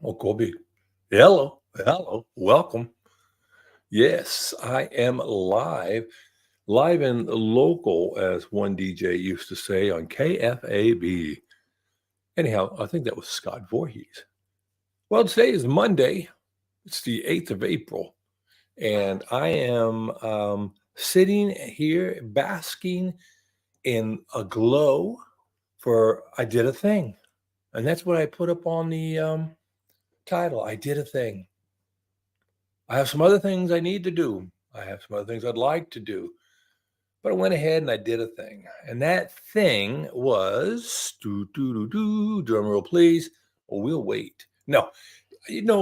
Oh, Kobe. Hello. Hello. Welcome. Yes, I am live and local, as one DJ used to say on KFAB. Anyhow, I think that was Scott Voorhees. Well, today is Monday. It's the 8th of April. And I am sitting here basking in a glow for I did a thing. And that's what I put up on the title. I did a thing. I have some other things I need to do. I have some other things I'd like to do. But I went ahead and I did a thing. And that thing was drum roll, please. Or we'll wait. No,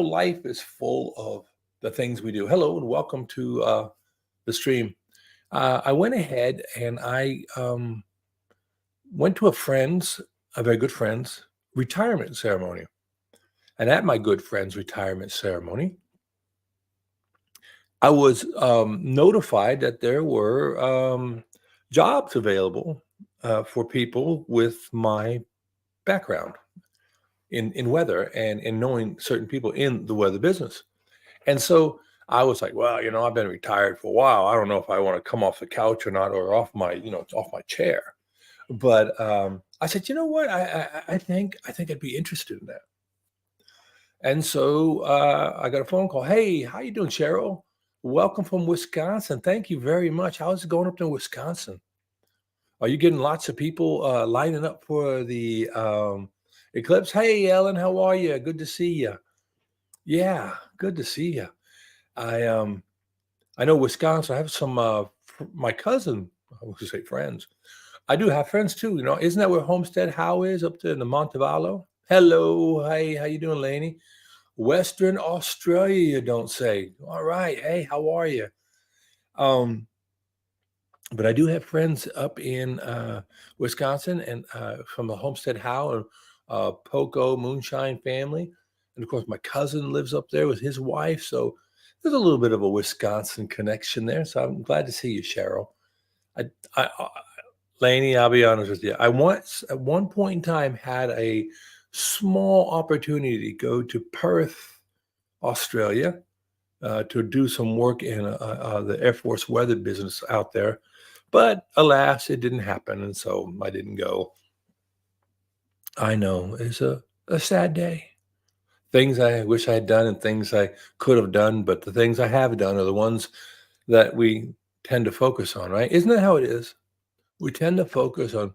life is full of the things we do. Hello and welcome to the stream. I went ahead and I went to a very good friend's retirement ceremony. And at my good friend's retirement ceremony, I was notified that there were jobs available for people with my background in weather and in knowing certain people in the weather business. And so I was like, well, I've been retired for a while. I don't know if I want to come off the couch or not, or off my chair. But I said, you know what? I think I'd be interested in that. And so I got a phone call. Hey, how you doing, Cheryl? Welcome from Wisconsin. Thank you very much. How's it going up to Wisconsin? Are you getting lots of people lining up for the eclipse? Hey, Ellen, how are you? Good to see you. Yeah, good to see you. I know Wisconsin. I have some my cousin. I was going to say friends. I do have friends too. Isn't that where Homestead Howe is up there in the Montevallo? Hello, hey, how you doing, Laney? Western Australia, you don't say. All right. Hey, how are you? But I do have friends up in Wisconsin and from the Homestead Howe and Poco Moonshine family. And of course, my cousin lives up there with his wife. So there's a little bit of a Wisconsin connection there. So I'm glad to see you, Cheryl. Laney, I'll be honest with you. I once, at one point in time, had a small opportunity to go to Perth, Australia, to do some work in the Air Force weather business out there. But alas, it didn't happen. And so I didn't go. I know it's a sad day. Things I wish I had done and things I could have done. But the things I have done are the ones that we tend to focus on, right? Isn't that how it is? We tend to focus on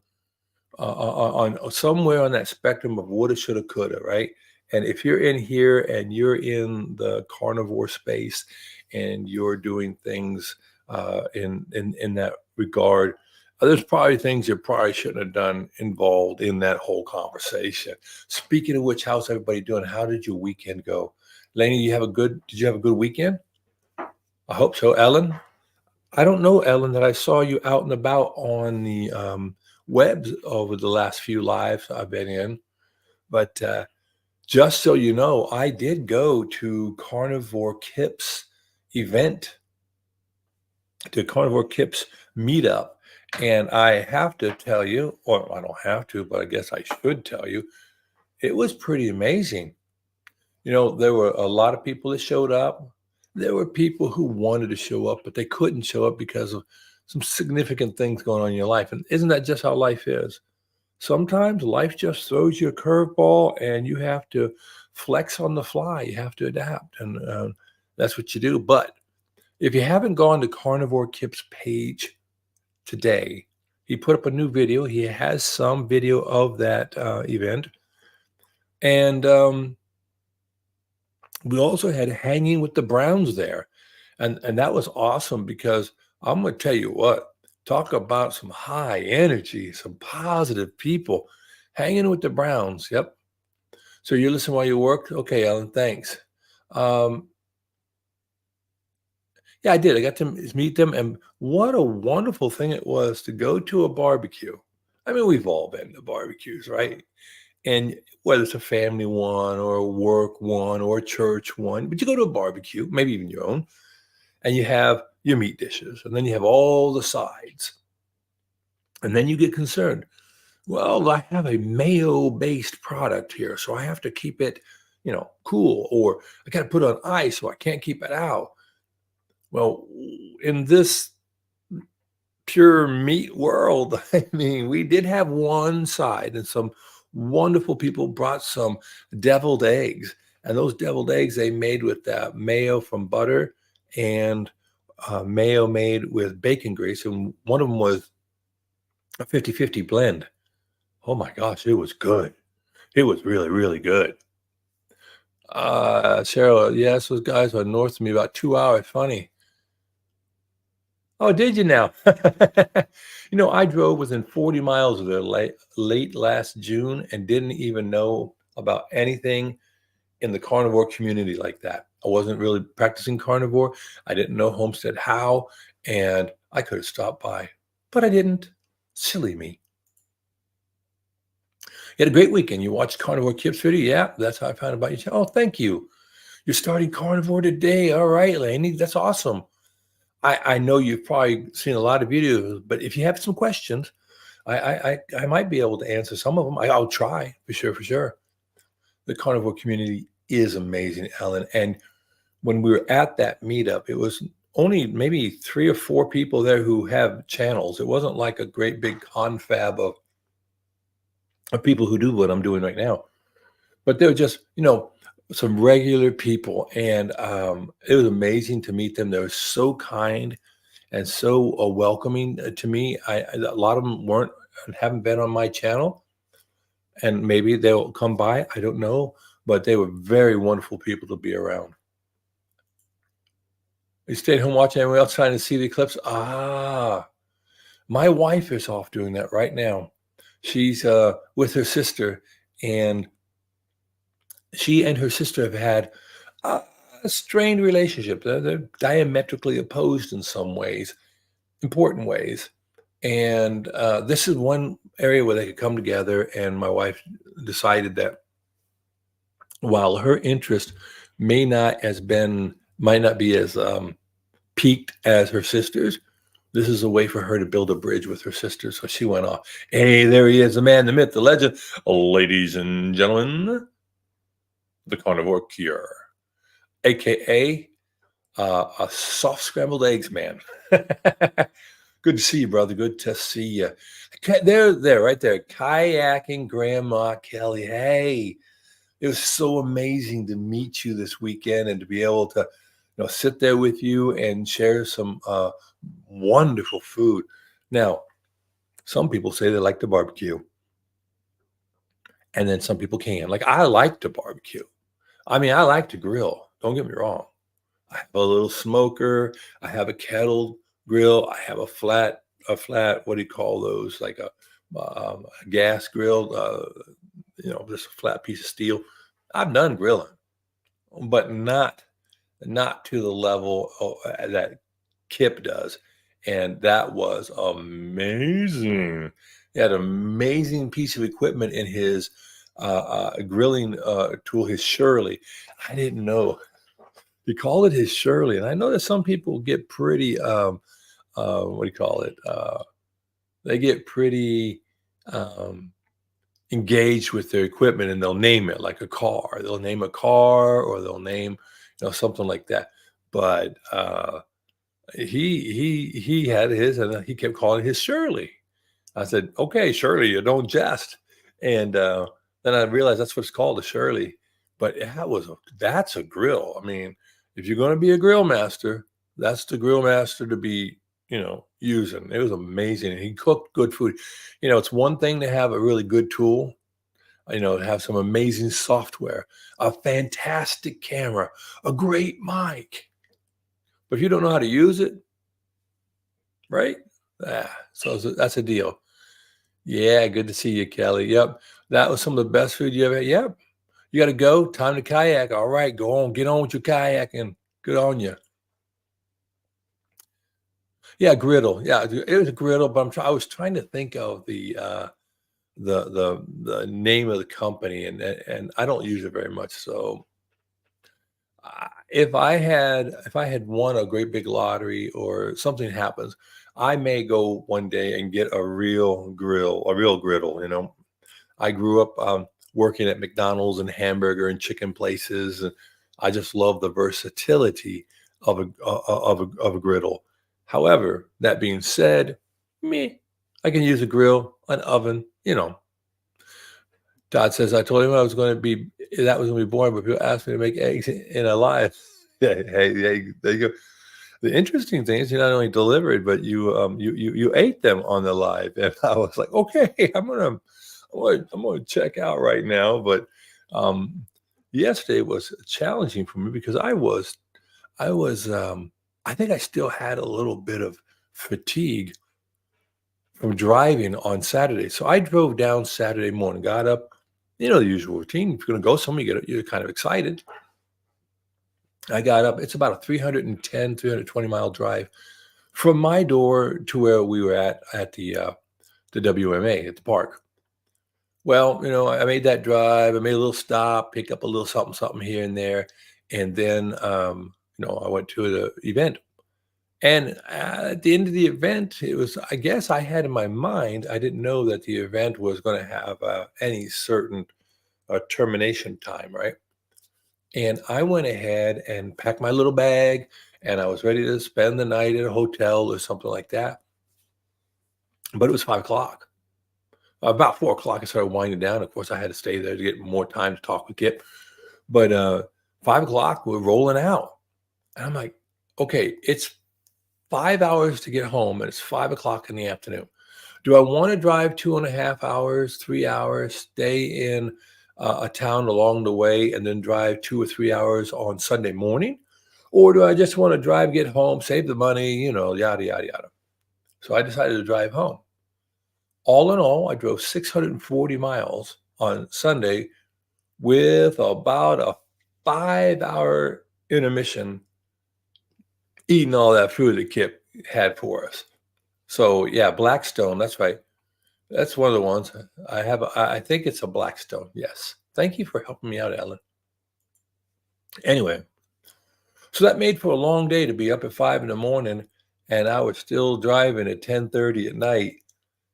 somewhere on that spectrum of woulda, shoulda, coulda, right? And if you're in here and you're in the carnivore space and you're doing things in that regard, there's probably things you probably shouldn't have done involved in that whole conversation. Speaking of which, how's everybody doing? How did your weekend go? Lainey, did you have a good weekend? I hope so. Ellen? I don't know, Ellen, that I saw you out and about on the webs over the last few lives I've been in. But just so you know, I did go to Carnivore Kip's event, to Carnivore Kip's meetup. And I have to tell you, or I don't have to, but I guess I should tell you, it was pretty amazing. There were a lot of people that showed up. There were people who wanted to show up, but they couldn't show up because of some significant things going on in your life. And isn't that just how life is? Sometimes life just throws you a curveball and you have to flex on the fly. You have to adapt. And that's what you do. But if you haven't gone to Carnivore Kip's page today, he put up a new video. He has some video of that event. And we also had Hanging with the Browns there. And that was awesome because I'm going to tell you what, talk about some high energy, some positive people. Hanging with the Browns. Yep. So you listen while you work? Okay, Ellen, thanks. Yeah, I did. I got to meet them. And what a wonderful thing it was to go to a barbecue. I mean, we've all been to barbecues, right? And whether it's a family one or a work one or a church one, but you go to a barbecue, maybe even your own, and you have your meat dishes, and then you have all the sides. And then you get concerned. Well, I have a mayo-based product here, so I have to keep it, cool, or I got to put it on ice or I can't keep it out. Well, in this pure meat world, I mean, we did have one side, and some wonderful people brought some deviled eggs. And those deviled eggs they made with mayo from butter and mayo made with bacon grease. And one of them was a 50-50 blend. Oh my gosh, it was good. It was really, really good. Cheryl, yes, those guys are north of me about 2 hours. Funny. Oh, did you now? I drove within 40 miles of there late last June and didn't even know about anything in the carnivore community like that. I wasn't really practicing carnivore. I didn't know Homestead how, and I could have stopped by, but I didn't. Silly me. You had a great weekend. You watched Carnivore Kip's video? Yeah, that's how I found about you. Oh, thank you. You're starting carnivore today. All right, Laney, that's awesome. I know you've probably seen a lot of videos, but if you have some questions, I might be able to answer some of them. I'll try for sure, for sure. The carnivore community is amazing, Ellen. And when we were at that meetup, it was only maybe 3 or 4 people there who have channels. It wasn't like a great big confab of people who do what I'm doing right now. But they were just, some regular people. And it was amazing to meet them. They were so kind and so welcoming to me. A lot of them haven't been on my channel. And maybe they'll come by. I don't know. But they were very wonderful people to be around. You stayed home watching anyone else trying to see the eclipse? My wife is off doing that right now. She's with her sister, and she and her sister have had a strained relationship. They're diametrically opposed in some ways, important ways. And this is one area where they could come together. And my wife decided that while her interest might not be as peaked as her sister's, this is a way for her to build a bridge with her sister. So she went off. Hey, there he is, the man, the myth, the legend. Ladies and gentlemen, the carnivore cure, aka a soft scrambled eggs man. Good to see you, brother. Good to see you. There, right there. Kayaking Grandma Kelly. Hey, it was so amazing to meet you this weekend and to be able to, sit there with you and share some wonderful food. Now, some people say they like to barbecue, and then some people can. Like, I like to barbecue. I mean, I like to grill. Don't get me wrong. I have a little smoker. I have a kettle grill. I have a flat. What do you call those? Like a gas grill. Just a flat piece of steel. I've done grilling, but not to the level that Kip does. And that was amazing. He had an amazing piece of equipment in his grilling tool, his Shirley. I didn't know. He called it his Shirley. And I know that some people get pretty, what do you call it? They get pretty engaged with their equipment, and they'll name it like a car. They'll name a car, or they'll name, something like that. But he had his, and he kept calling it his Shirley. I said, okay, Shirley, you don't jest. And then I realized that's what it's called, a Shirley. But that's a grill. I mean, if you're going to be a grill master, that's the grill master to be, using. It was amazing. And he cooked good food. It's one thing to have a really good tool, have some amazing software, a fantastic camera, a great mic. But if you don't know how to use it, right? So that's a deal. Yeah, good to see you, Kelly. Yep. That was some of the best food you ever had. Yep. You got to go. Time to kayak. All right, go on. Get on with your kayaking. Good on you. Yeah, griddle. Yeah, it was a griddle, but I was trying to think of the name of the company, and I don't use it very much. So if I had won a great big lottery or something happens, I may go one day and get a real griddle. I grew up working at McDonald's and hamburger and chicken places. And I just love the versatility of a griddle. However, that being said, me, I can use a grill, an oven. Todd says I told him I was going to be that was going to be boring, but people asked me to make eggs in a live. Yeah, hey, there you go. The interesting thing is you not only delivered, but you ate them on the live, and I was like, okay, I'm gonna check out right now. But um, yesterday was challenging for me because I was I think I still had a little bit of fatigue from driving on Saturday. So I drove down Saturday morning, got up, the usual routine. If you're going to go somewhere, you're kind of excited. I got up. It's about a 310, 320-mile drive from my door to where we were at the WMA at the park. Well, I made that drive. I made a little stop, pick up a little something, something here and there, and then I went to the event. And at the end of the event, it was, I guess I had in my mind, I didn't know that the event was going to have any certain termination time, right? And I went ahead and packed my little bag and I was ready to spend the night at a hotel or something like that. But it was 5 o'clock. About 4 o'clock, I started winding down. Of course, I had to stay there to get more time to talk with Kip. But 5 o'clock, we're rolling out. And I'm like, okay, it's 5 hours to get home and it's 5 o'clock in the afternoon. Do I want to drive 2.5 hours, 3 hours, stay in a town along the way, and then drive 2 or 3 hours on Sunday morning? Or do I just want to drive, get home, save the money, yada, yada, yada. So I decided to drive home. All in all, I drove 640 miles on Sunday with about a 5-hour intermission eating all that food that Kip had for us. So yeah, Blackstone, that's right. That's one of the ones I have. I think it's a Blackstone. Yes. Thank you for helping me out, Ellen. Anyway, so that made for a long day to be up at 5 in the morning, and I was still driving at 10:30 at night.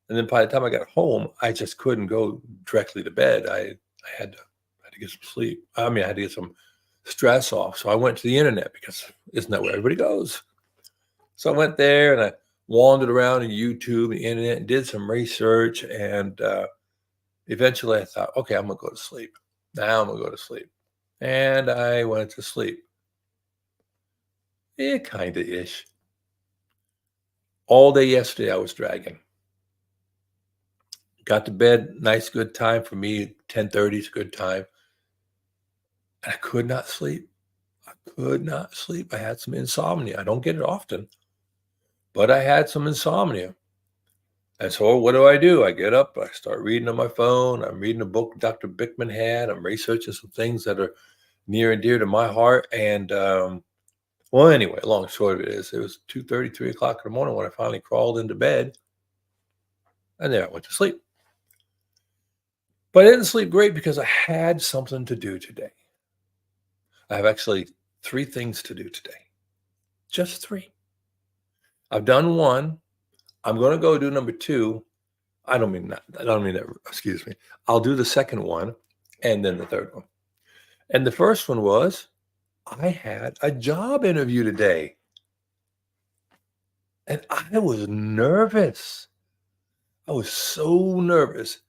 And then by the time I got home, I just couldn't go directly to bed. I had to get some sleep. I mean, I had to get some stress off. So I went to the internet because isn't that where everybody goes? So I went there and I wandered around in YouTube and the internet and did some research. And eventually I thought, okay, I'm going to go to sleep. Now I'm going to go to sleep. And I went to sleep. Kind of ish. All day yesterday I was dragging. Got to bed, nice, good time for me. 10:30 is a good time. And I could not sleep. I could not sleep. I had some insomnia. I don't get it often, but I had some insomnia. And so what do? I get up, I start reading on my phone. I'm reading a book Dr. Bickman had. I'm researching some things that are near and dear to my heart. And well, anyway, long and short of it is, it was 2:30, 3 o'clock in the morning when I finally crawled into bed. And then I went to sleep. But I didn't sleep great because I had something to do today. I have actually 3 things to do today. Just 3. I've done 1. I'm going to go do number 2. I don't mean that. Excuse me. I'll do the second one and then the third one. And the first one was I had a job interview today. And I was nervous. I was so nervous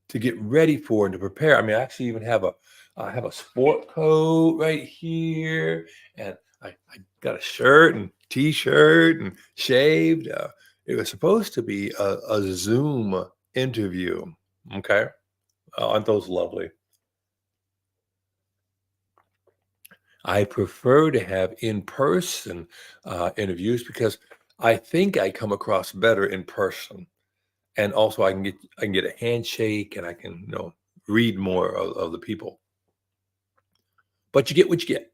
to get ready for and to prepare. I mean, I actually even I have a sport coat right here, and I got a shirt and t-shirt and shaved. It was supposed to be a Zoom interview. Okay. Aren't those lovely? I prefer to have in-person interviews because I think I come across better in person. And also I can get a handshake and I can, read more of the people. But you get what you get.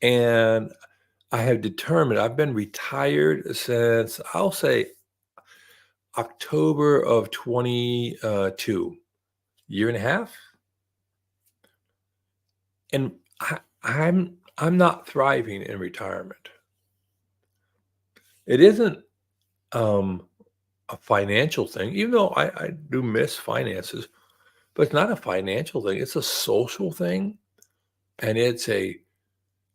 And I have determined I've been retired since I'll say October of 22, year and a half. And I'm not thriving in retirement. It isn't a financial thing, even though I do miss finances. but it's not a financial thing. It's a social thing, and it's a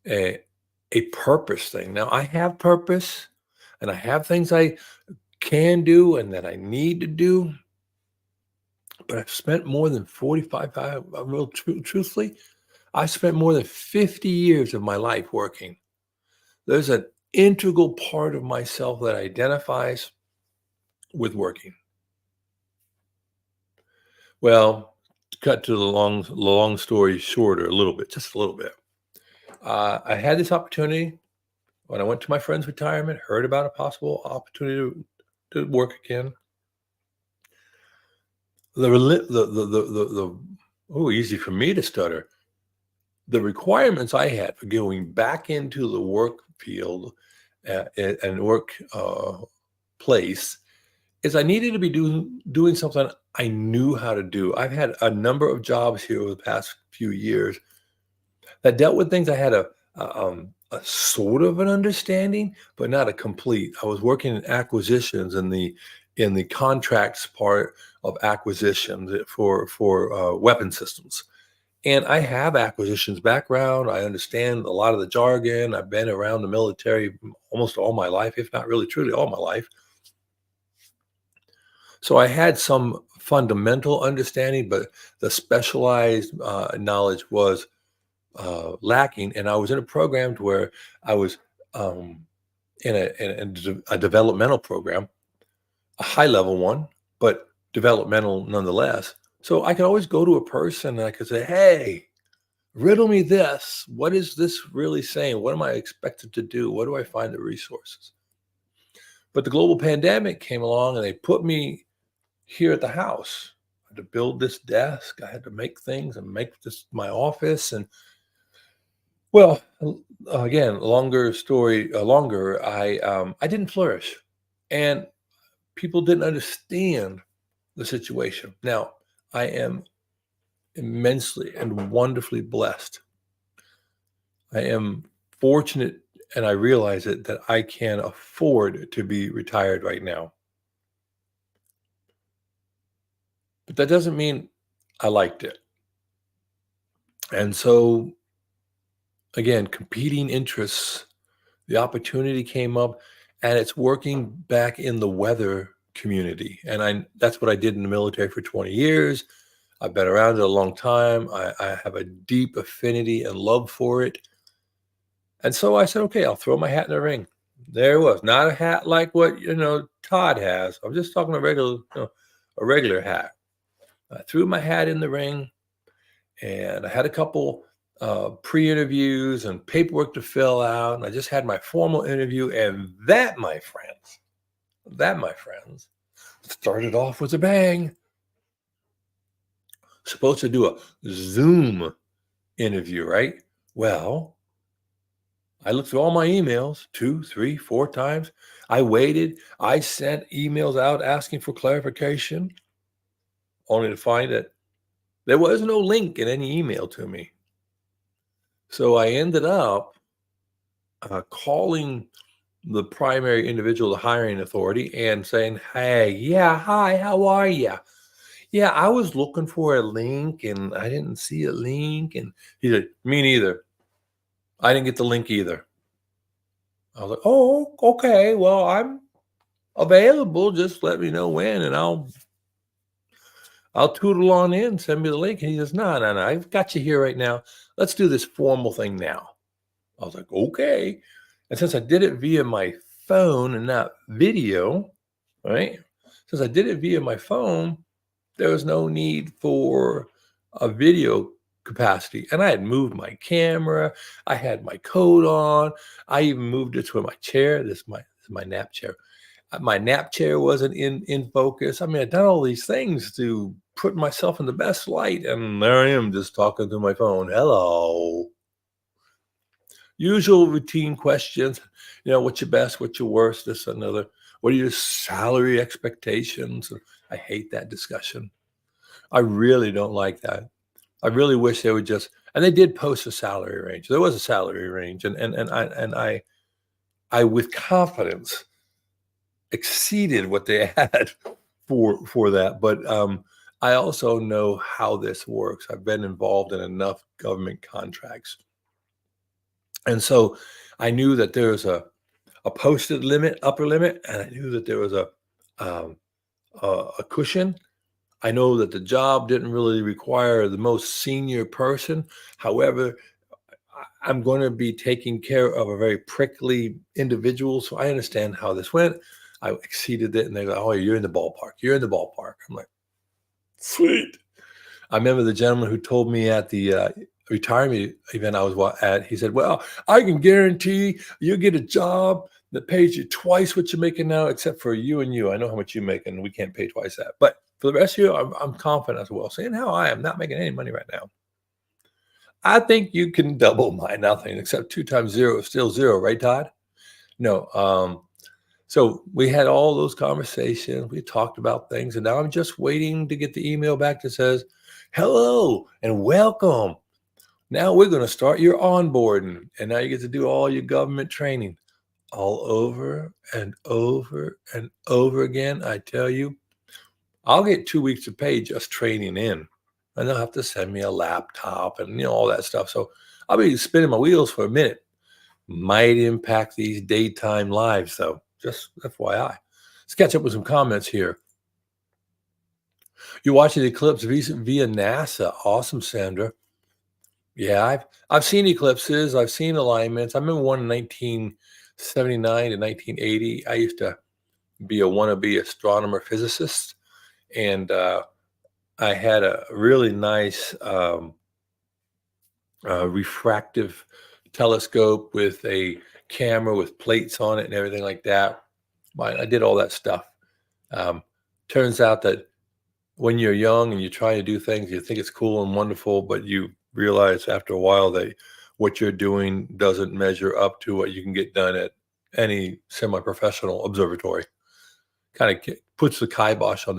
a purpose thing. Now I have purpose, and I have things I can do and that I need to do, but I've spent more than 45, truthfully, I spent more than 50 years of my life working. There's an integral part of myself that identifies with working. Well, to cut to the long story shorter a little bit, just a little bit. I had this opportunity when I went to my friend's retirement, heard about a possible opportunity to work again. The oh, easy for me to stutter. The requirements I had for going back into the work field and work place is I needed to be doing something I knew how to do. I've had a number of jobs here over the past few years that dealt with things I had a sort of an understanding, but not a complete. I was working in acquisitions in the contracts part of acquisitions for weapon systems. And I have acquisitions background. I understand a lot of the jargon. I've been around the military almost all my life, if not really truly all my life. So I had some fundamental understanding, but the specialized knowledge was lacking. And I was in a program where I was in a developmental program, a high level one, but developmental nonetheless. So I could always go to a person and I could say, "Hey, riddle me this. What is this really saying? What am I expected to do? Where do I find the resources?" But the global pandemic came along and they put me here at the house. I had to build this desk. I had to make things and make this my office. And well, again, longer story, longer. I didn't flourish, and people didn't understand the situation. Now, I am immensely and wonderfully blessed. I am fortunate, and I realize it, that I can afford to be retired right now. But that doesn't mean I liked it. And so, again, competing interests, the opportunity came up, and it's working back in the weather community. And that's what I did in the military for 20 years. I've been around it a long time. I have a deep affinity and love for it. And so I said, okay, I'll throw my hat in the ring. There it was. Not a hat like what, Todd has. I'm just talking a regular hat. I threw my hat in the ring, and I had a couple pre-interviews and paperwork to fill out. And I just had my formal interview. And that, my friends, started off with a bang. Supposed to do a Zoom interview, right? Well, I looked through all my emails 2, 3, 4 times. I waited. I sent emails out asking for clarification, only to find that there was no link in any email to me. So I ended up calling the primary individual, the hiring authority, and saying, "Hey, yeah, hi, how are you? Yeah, I was looking for a link and I didn't see a link." And he said, "Me neither. I didn't get the link either." I was like, "Oh, okay. Well, I'm available. Just let me know when, and I'll tootle on in. Send me the link." And he says, "No, no, no. I've got you here right now. Let's do this formal thing now." I was like, "Okay." And since I did it via my phone and not video, right? Since I did it via my phone, there was no need for a video capacity. And I had moved my camera. I had my coat on. I even moved it to my chair. This is my nap chair. My nap chair wasn't in focus. I mean, I'd done all these things to put myself in the best light, and there I am just talking to my phone. Hello. Usual routine questions. What's your best? What's your worst? This, another. What are your salary expectations? I hate that discussion. I really don't like that. I really wish they would just, and they did post a salary range. There was a salary range, and I with confidence exceeded what they had for that. But I also know how this works. I've been involved in enough government contracts. And so I knew that there was a posted limit, upper limit, and I knew that there was um, a cushion. I know that the job didn't really require the most senior person. However, I'm going to be taking care of a very prickly individual. So I understand how this went. I exceeded it. And they go, oh, you're in the ballpark. You're in the ballpark. I'm like, sweet. I remember the gentleman who told me at the retirement event I was at, he said, well, I can guarantee you get a job that pays you twice what you're making now, except for you and you. I know how much you make, and we can't pay twice that. But for the rest of you, I'm confident as well. Seeing how I am not making any money right now. I think you can double my nothing, except 2 times 0 is still 0, right, Todd? No. So we had all those conversations. We talked about things, and now I'm just waiting to get the email back that says, hello and welcome. Now we're going to start your onboarding. And now you get to do all your government training all over and over and over again. I tell you, I'll get 2 weeks of pay just training in. And they'll have to send me a laptop and all that stuff. So I'll be spinning my wheels for a minute. Might impact these daytime lives, though. Just FYI. Let's catch up with some comments here. You're watching the eclipse via NASA. Awesome, Sandra. Yeah, I've seen eclipses. I've seen alignments. I remember one in 1979 to 1980. I used to be a wannabe astronomer physicist, and I had a really nice refractive telescope with a camera with plates on it and everything like that. I did all that stuff. Turns out that when you're young and you try to do things, you think it's cool and wonderful, but you realize after a while that what you're doing doesn't measure up to what you can get done at any semi-professional observatory. Kind of puts the kibosh on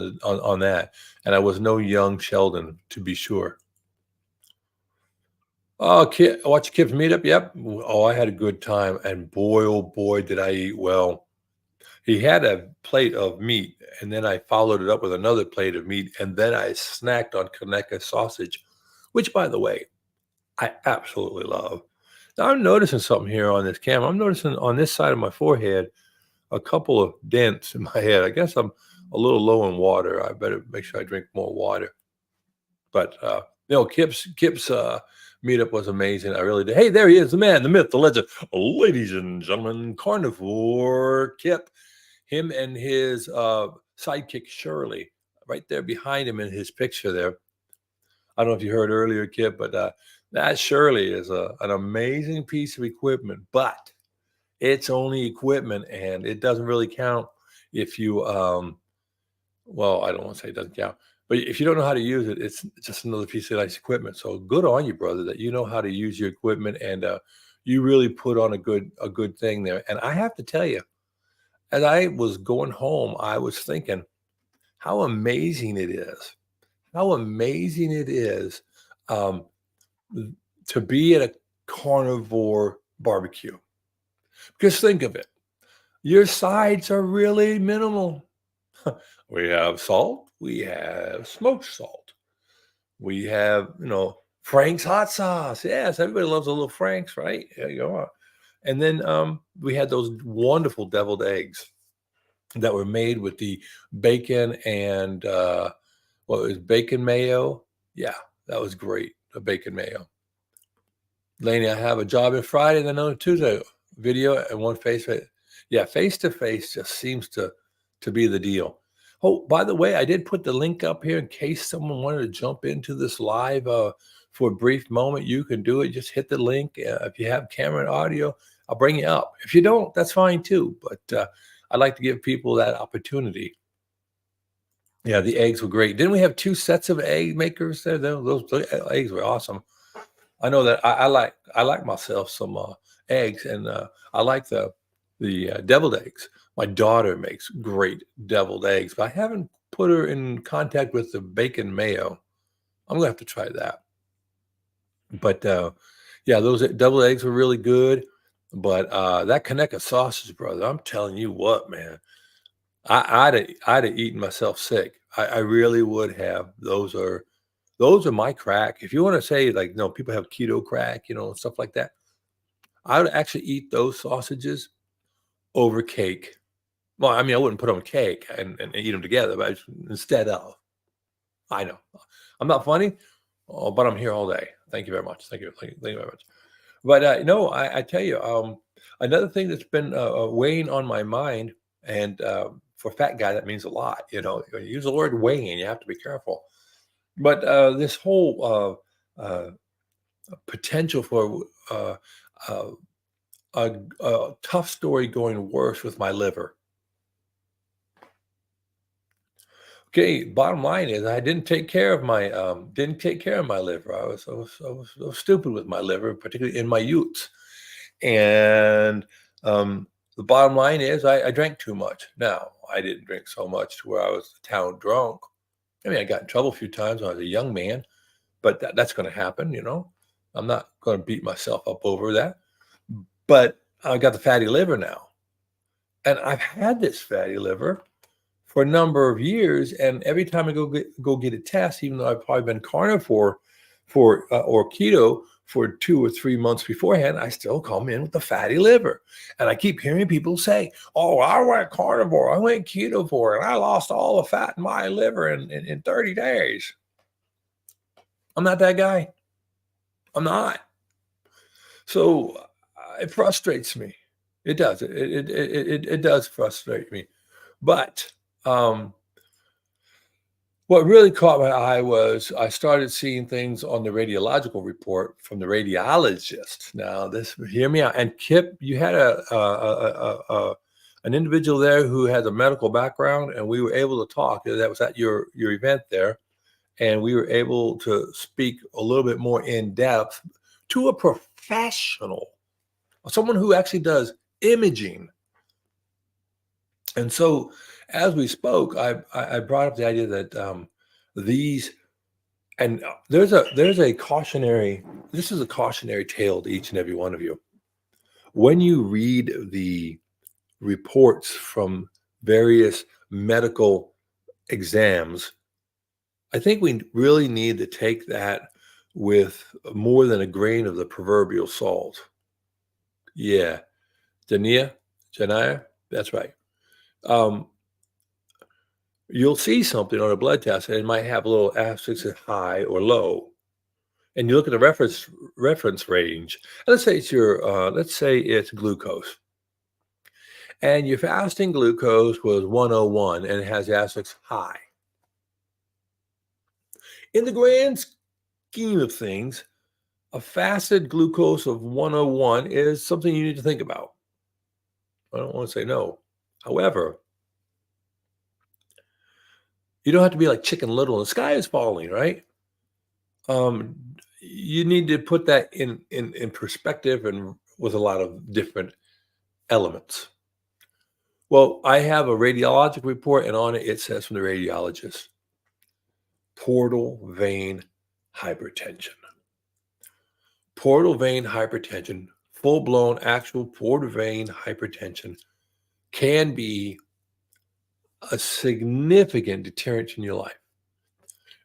that. And I was no young Sheldon, to be sure. Oh, watch Kip's meetup. Yep. Oh, I had a good time, and boy, oh boy, did I eat well. He had a plate of meat, and then I followed it up with another plate of meat, and then I snacked on Kaneka sausage, which, by the way, I absolutely love. Now I'm noticing something here on this camera. I'm noticing on this side of my forehead a couple of dents in my head. I guess I'm a little low in water. I better make sure I drink more water. But Kip's meetup was amazing. I really did. Hey, there he is, the man, the myth, the legend. Ladies and gentlemen, Carnivore Kip. Him and his sidekick Shirley, right there behind him in his picture there. I don't know if you heard earlier, Kip, but that Shirley is an amazing piece of equipment, but it's only equipment, and it doesn't really count if you well, I don't want to say it doesn't count, but if you don't know how to use it, it's just another piece of nice equipment. So good on you, brother, that you know how to use your equipment, and you really put on a good thing there. And I have to tell you, as I was going home, I was thinking how amazing it is, how amazing it is um, to be at a carnivore barbecue. Because think of it, your sides are really minimal. We have salt, we have smoked salt, we have, Frank's hot sauce. Yes, everybody loves a little Frank's, right? There you go. And then we had those wonderful deviled eggs that were made with the bacon and what was bacon mayo. Yeah, that was great. The bacon mayo. Laney, I have a job on Friday and another Tuesday. Video and one face. Yeah, face to face just seems to be the deal. Oh, by the way, I did put the link up here in case someone wanted to jump into this live for a brief moment. You can do it. Just hit the link. If you have camera and audio, I'll bring you up. If you don't, that's fine too. But I'd like to give people that opportunity. Yeah, the eggs were great. Didn't we have 2 sets of egg makers there? Those eggs were awesome. I know that I like myself some eggs, and I like the deviled eggs. My daughter makes great deviled eggs, but I haven't put her in contact with the bacon mayo. I'm gonna have to try that. But yeah, those deviled eggs were really good. But that Kaneka sausage, brother, I'm telling you what, man, I'd have eaten myself sick. I really would have. Those are my crack. If you want to say like, no, people have keto crack, stuff like that. I would actually eat those sausages over cake. Well, I mean, I wouldn't put them on cake and eat them together, but instead of. I know. I'm not funny, but I'm here all day. Thank you very much. Thank you very much. But no, I tell you, another thing that's been weighing on my mind, and for a fat guy, that means a lot. When you use the word weighing, you have to be careful. But this whole potential for uh, a tough story going worse with my liver. Okay, bottom line is I didn't take care of my liver. I was stupid with my liver, particularly in my youth. And the bottom line is I drank too much. Now, I didn't drink so much to where I was town drunk. I mean, I got in trouble a few times when I was a young man, but that's going to happen. I'm not going to beat myself up over that. But I got the fatty liver now, and I've had this fatty liver for a number of years, and every time I go get a test, even though I've probably been carnivore or keto for 2 or 3 months beforehand, I still come in with the fatty liver. And I keep hearing people say, "Oh, I went carnivore, I went ketovore, and I lost all the fat in my liver in 30 days." I'm not that guy. I'm not. So it frustrates me. It does. It does frustrate me. But what really caught my eye was I started seeing things on the radiological report from the radiologist. Now, hear me out. And Kip, you had an individual there who has a medical background, and we were able to talk. That was at your event there, and we were able to speak a little bit more in depth to a professional, someone who actually does imaging. And so, as we spoke, I brought up the idea that these, and there's a cautionary. This is a cautionary tale to each and every one of you. When you read the reports from various medical exams, I think we really need to take that with more than a grain of the proverbial salt. Yeah, Jania, that's right. You'll see something on a blood test, and it might have a little asterisk high or low. And you look at the reference range. Let's say it's glucose, and your fasting glucose was 101, and it has asterisk high. In the grand scheme of things, a fasted glucose of 101 is something you need to think about. I don't want to say no. However, you don't have to be like Chicken Little. The sky is falling, right? You need to put that in perspective and with a lot of different elements. Well, I have a radiologic report, and on it says from the radiologist, portal vein hypertension. Portal vein hypertension, full-blown actual portal vein hypertension, can be a significant deterrent in your life.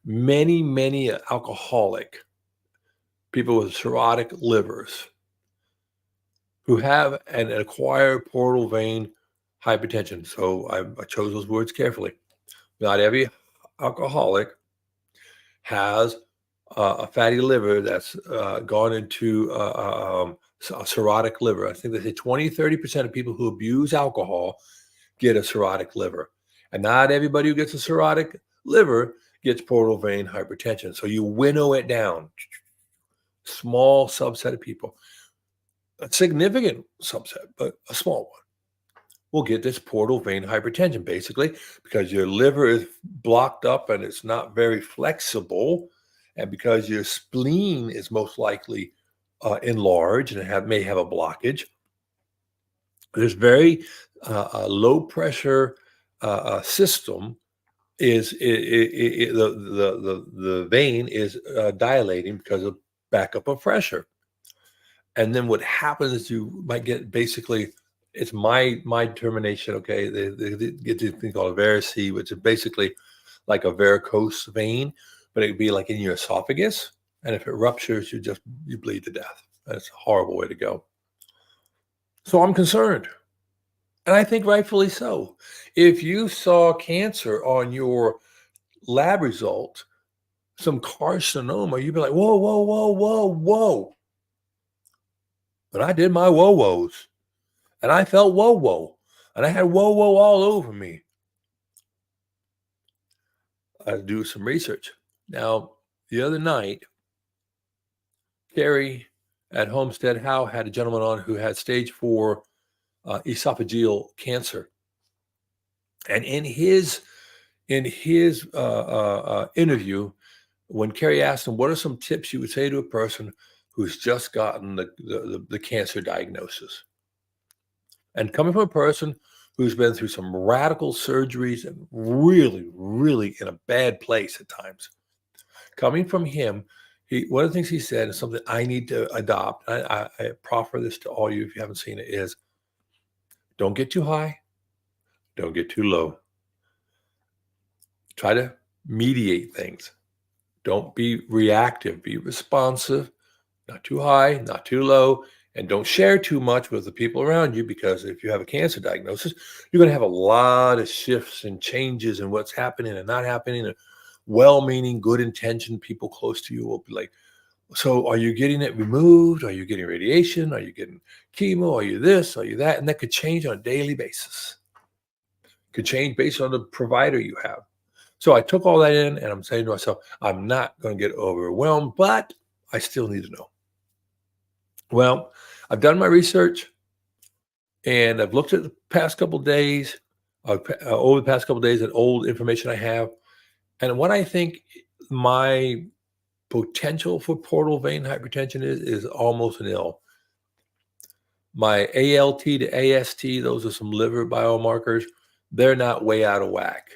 Many alcoholic people with cirrhotic livers who have an acquired portal vein hypertension. So I chose those words carefully. Not every alcoholic has a fatty liver that's gone into a cirrhotic liver. I think they say 20-30% of people who abuse alcohol get a cirrhotic liver. And not everybody who gets a cirrhotic liver gets portal vein hypertension. So you winnow it down. Small subset of people. A significant subset, but a small one, will get this portal vein hypertension, basically because your liver is blocked up and it's not very flexible, and because your spleen is most likely enlarged and may have a blockage. This very low pressure system is the vein is dilating because of backup of pressure. And then what happens is you might get basically, it's my determination, okay, they get this thing called a varice, which is basically like a varicose vein, but it could be like in your esophagus. And if it ruptures, you bleed to death. That's a horrible way to go. So I'm concerned. And I think rightfully so. If you saw cancer on your lab result, some carcinoma, you'd be like, whoa, whoa, whoa, whoa, whoa. But I did my whoa woes, and I felt whoa whoa, and I had whoa whoa all over me. I do some research. Now, the other night, Carrie at Homestead Howe had a gentleman on who had stage 4 esophageal cancer, and in his interview, when Carrie asked him, "What are some tips you would say to a person who's just gotten the cancer diagnosis?" And coming from a person who's been through some radical surgeries and really, really in a bad place at times, coming from him, one of the things he said is something I need to adopt. I proffer this to all you if you haven't seen it, is don't get too high, don't get too low. Try to mediate things. Don't be reactive, be responsive, not too high, not too low, and don't share too much with the people around you, because if you have a cancer diagnosis, you're going to have a lot of shifts and changes in what's happening and not happening. And well-meaning, good intentioned people close to you will be like, so are you getting it removed? Are you getting radiation? Are you getting chemo? Are you this? Are you that? And that could change on a daily basis. Could change based on the provider you have. So I took all that in, and I'm saying to myself, I'm not going to get overwhelmed, but I still need to know. Well, I've done my research, and I've looked at the past couple of days, over the past couple of days, at old information I have. And what I think my potential for portal vein hypertension is almost nil. My ALT to AST, those are some liver biomarkers. They're not way out of whack.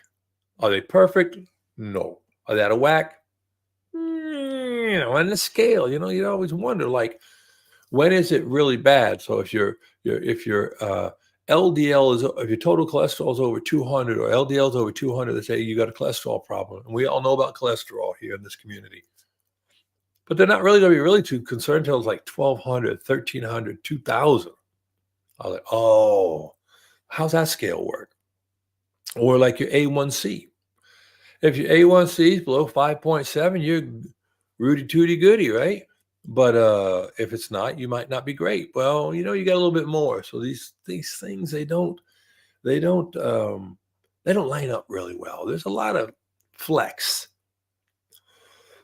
Are they perfect? No. Are they out of whack? On the scale, you'd always wonder, like, when is it really bad? So if your LDL if your total cholesterol is over 200, or LDL is over 200, they say you got a cholesterol problem. And we all know about cholesterol here in this community. But they're not really going to be really too concerned until it's like 1,200, 1,300, 2,000. I was like, oh, how's that scale work? Or like your A1C. If your A1C is below 5.7, you're Rudy Tooty Goody, right? But if it's not, you might not be great. Well, you got a little bit more. So these things, they don't line up really well. There's a lot of flex.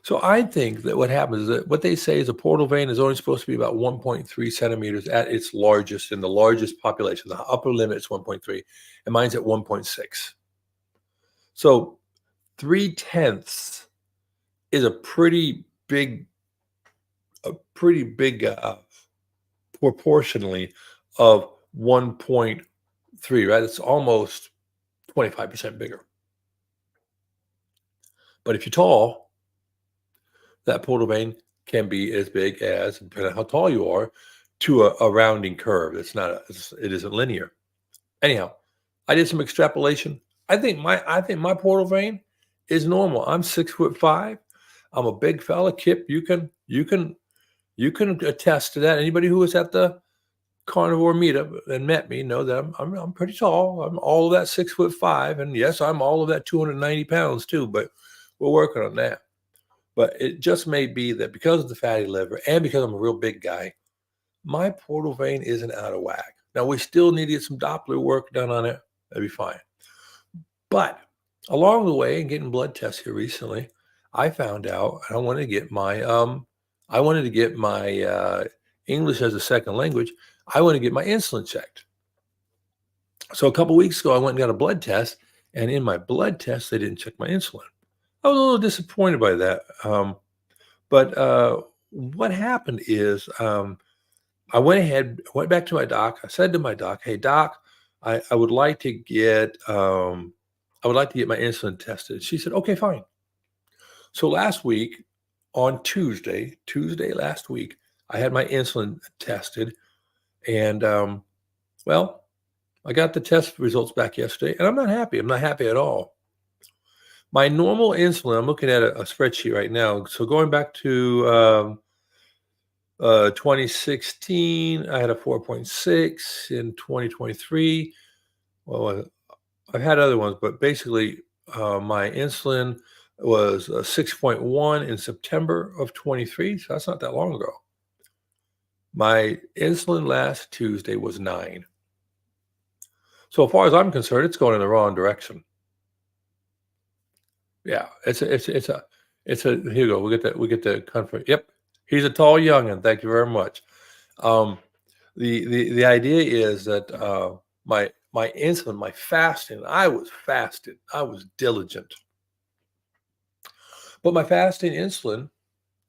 So I think that what happens is that what they say is a portal vein is only supposed to be about 1.3 centimeters at its largest, in the largest population. The upper limit is 1.3, and mine's at 1.6. So 3/10 is a pretty big proportionally of 1.3, right? It's almost 25% bigger. But if you're tall, that portal vein can be as big as, depending on how tall you are, to a rounding curve. It isn't linear. Anyhow, I did some extrapolation. I think my portal vein is normal. I'm 6'5". I'm a big fella. Kip, you can attest to that. Anybody who was at the carnivore meetup and met me know that I'm pretty tall. I'm all of that 6'5", and yes, I'm all of that 290 pounds too. But we're working on that. But it just may be that because of the fatty liver and because I'm a real big guy, my portal vein isn't out of whack. Now, we still need to get some Doppler work done on it. That'd be fine. But along the way, and getting blood tests here recently, I found out I wanted to get my English as a second language. I want to get my insulin checked. So a couple weeks ago, I went and got a blood test, and in my blood test, they didn't check my insulin. I was a little disappointed by that. But what happened is I went back to my doc. I said to my doc, "Hey, doc, I would like to get my insulin tested." She said, "Okay, fine." So last week, on Tuesday last week, I had my insulin tested, and well, I got the test results back yesterday, and I'm not happy. I'm not happy at all. My normal insulin, I'm looking at a spreadsheet right now. So going back to 2016, I had a 4.6. In 2023. Well, I've had other ones, but basically, my insulin was 6.1 in September of 23. So that's not that long ago. My insulin last Tuesday was 9. So as far as I'm concerned, it's going in the wrong direction. Yeah, here you go. We get the comfort. Yep, he's a tall youngin. Thank you very much. Um, the idea is that my insulin, my fasting, I was fasted. I was diligent, but my fasting insulin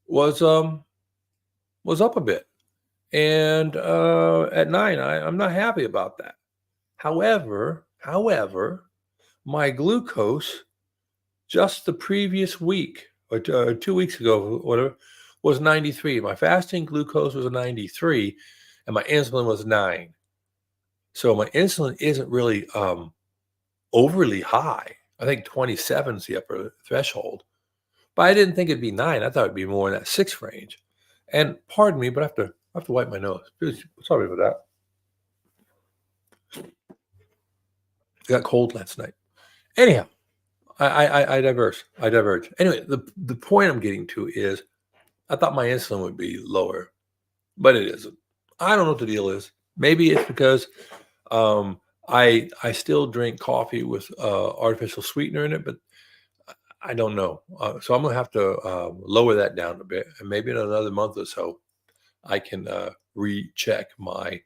was um was up a bit, and at 9, I'm not happy about that. However, my glucose just the previous week or 2 weeks ago, whatever, was 93. My fasting glucose was a 93, and my insulin was 9. So my insulin isn't really overly high. I think 27 is the upper threshold. But I didn't think it'd be 9. I thought it'd be more in that 6 range. And pardon me, but I have to wipe my nose. Sorry for that. I got cold last night. Anyhow, I diverse. I diverge. Anyway, the point I'm getting to is I thought my insulin would be lower, but it isn't. I don't know what the deal is. Maybe it's because I still drink coffee with artificial sweetener in it, but I don't know. So I'm gonna have to lower that down a bit, and maybe in another month or so, I can recheck my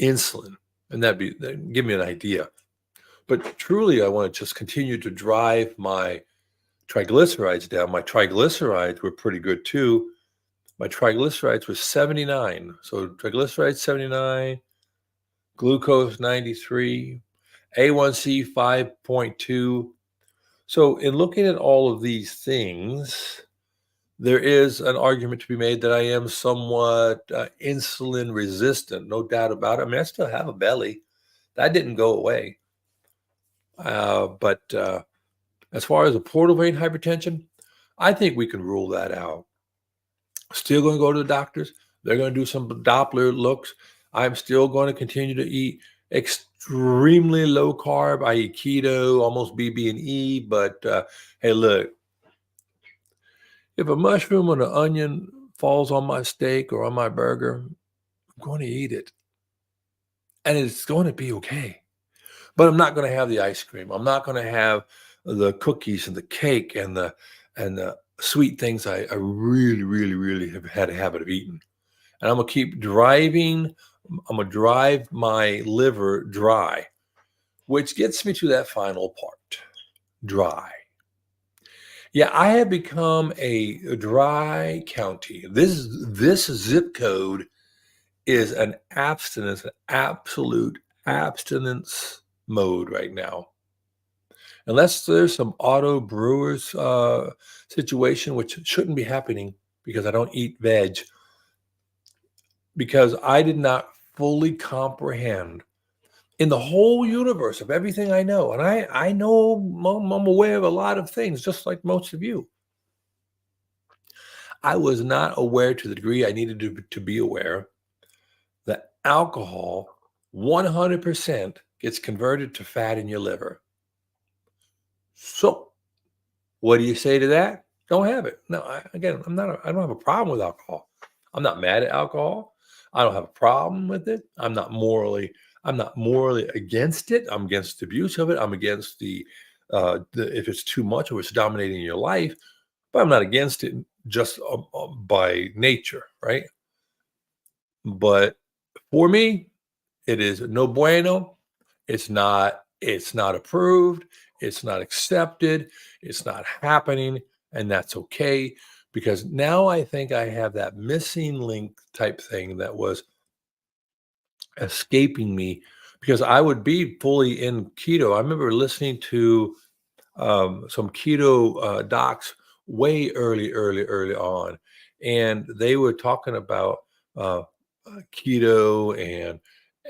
insulin, and that'd give me an idea. But truly, I want to just continue to drive my triglycerides down. My triglycerides were pretty good too. My triglycerides were 79. So triglycerides 79, glucose 93, A1C 5.2. So in looking at all of these things, there is an argument to be made that I am somewhat insulin resistant, no doubt about it. I mean, I still have a belly. That didn't go away. But as far as a portal vein hypertension, I think we can rule that out. Still going to go to the doctors. They're going to do some Doppler looks. I'm still going to continue to eat extremely low carb. I eat keto, almost BB&E. But hey, look, if a mushroom or an onion falls on my steak or on my burger, I'm going to eat it, and it's going to be okay. But I'm not going to have the ice cream. I'm not going to have the cookies and the cake and the sweet things I really, really, really have had a habit of eating. And I'm gonna keep driving. I'm gonna drive my liver dry, which gets me to that final part. Dry. Yeah, I have become a dry county. This zip code is an abstinence, an absolute abstinence mode right now. Unless there's some auto brewers situation, which shouldn't be happening because I don't eat veg, because I did not fully comprehend in the whole universe of everything I know. And I know I'm aware of a lot of things, just like most of you. I was not aware to the degree I needed to be aware that alcohol 100% gets converted to fat in your liver. So what do you say to that? Don't have it. No, again, I don't have a problem with alcohol. I'm not mad at alcohol. I don't have a problem with it. I'm not morally against it. I'm against the abuse of it. I'm against the if it's too much or it's dominating your life, but I'm not against it just by nature, right? But for me, it is no bueno. It's not approved. It's not accepted. It's not happening. And that's okay because now I think I have that missing link type thing that was escaping me because I would be fully in keto. I remember listening to some keto docs way early on, and they were talking about uh, keto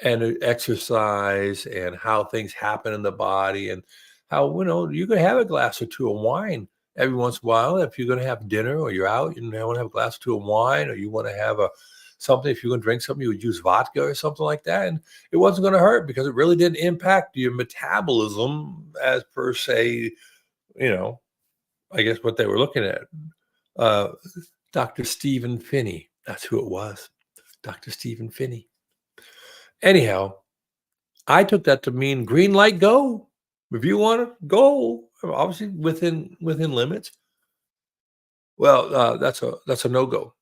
and exercise and how things happen in the body, and how, you can have a glass or two of wine every once in a while if you're going to have dinner or you're out, you want to have a glass or two of wine, or you want to have a something. If you're going to drink something, you would use vodka or something like that, and it wasn't going to hurt because it really didn't impact your metabolism as per se. You know, I guess what they were looking at. Uh, Dr. Stephen Finney. That's who it was. Dr. Stephen Finney. Anyhow, I took that to mean green light, go. If you want to go, obviously within limits. Well, that's a no go,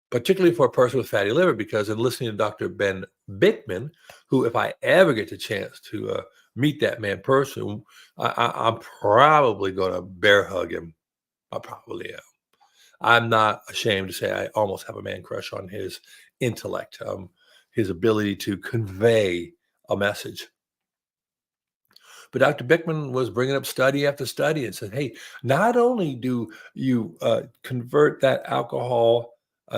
particularly for a person with fatty liver, because in listening to Dr. Ben Bickman, who, if I ever get the chance to meet that man personally, I'm probably going to bear hug him. I probably am. I'm not ashamed to say I almost have a man crush on his intellect, his ability to convey a message. But Dr. Bickman was bringing up study after study and said, hey, not only do you convert that alcohol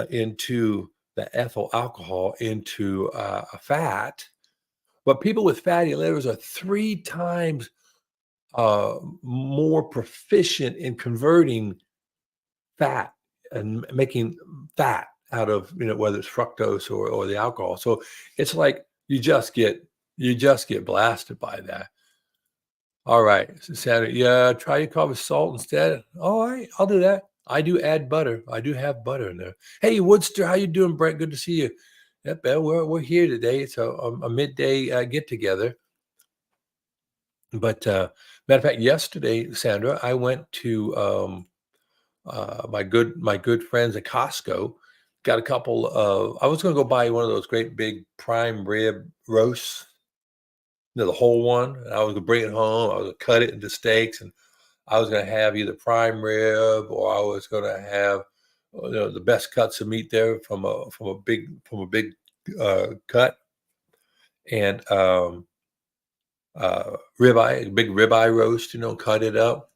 into the ethyl alcohol into a fat, but people with fatty livers are 3 times more proficient in converting fat and making fat out of, whether it's fructose or the alcohol. So it's like you just get blasted by that. All right, so Saturday, yeah, try your coffee with salt instead. All right, I'll do that. I do add butter. I do have butter in there. Hey, Woodster, how you doing, Brent? Good to see you. Yep, we're here today. It's a midday get together. But matter of fact, yesterday, Sandra, I went to my good friends at Costco. Got a couple of. I was going to go buy one of those great big prime rib roasts, the whole one. And I was going to bring it home. I was going to cut it into steaks, and I was going to have either prime rib, or I was going to have the best cuts of meat there from a big cut, and ribeye, big ribeye roast, cut it up.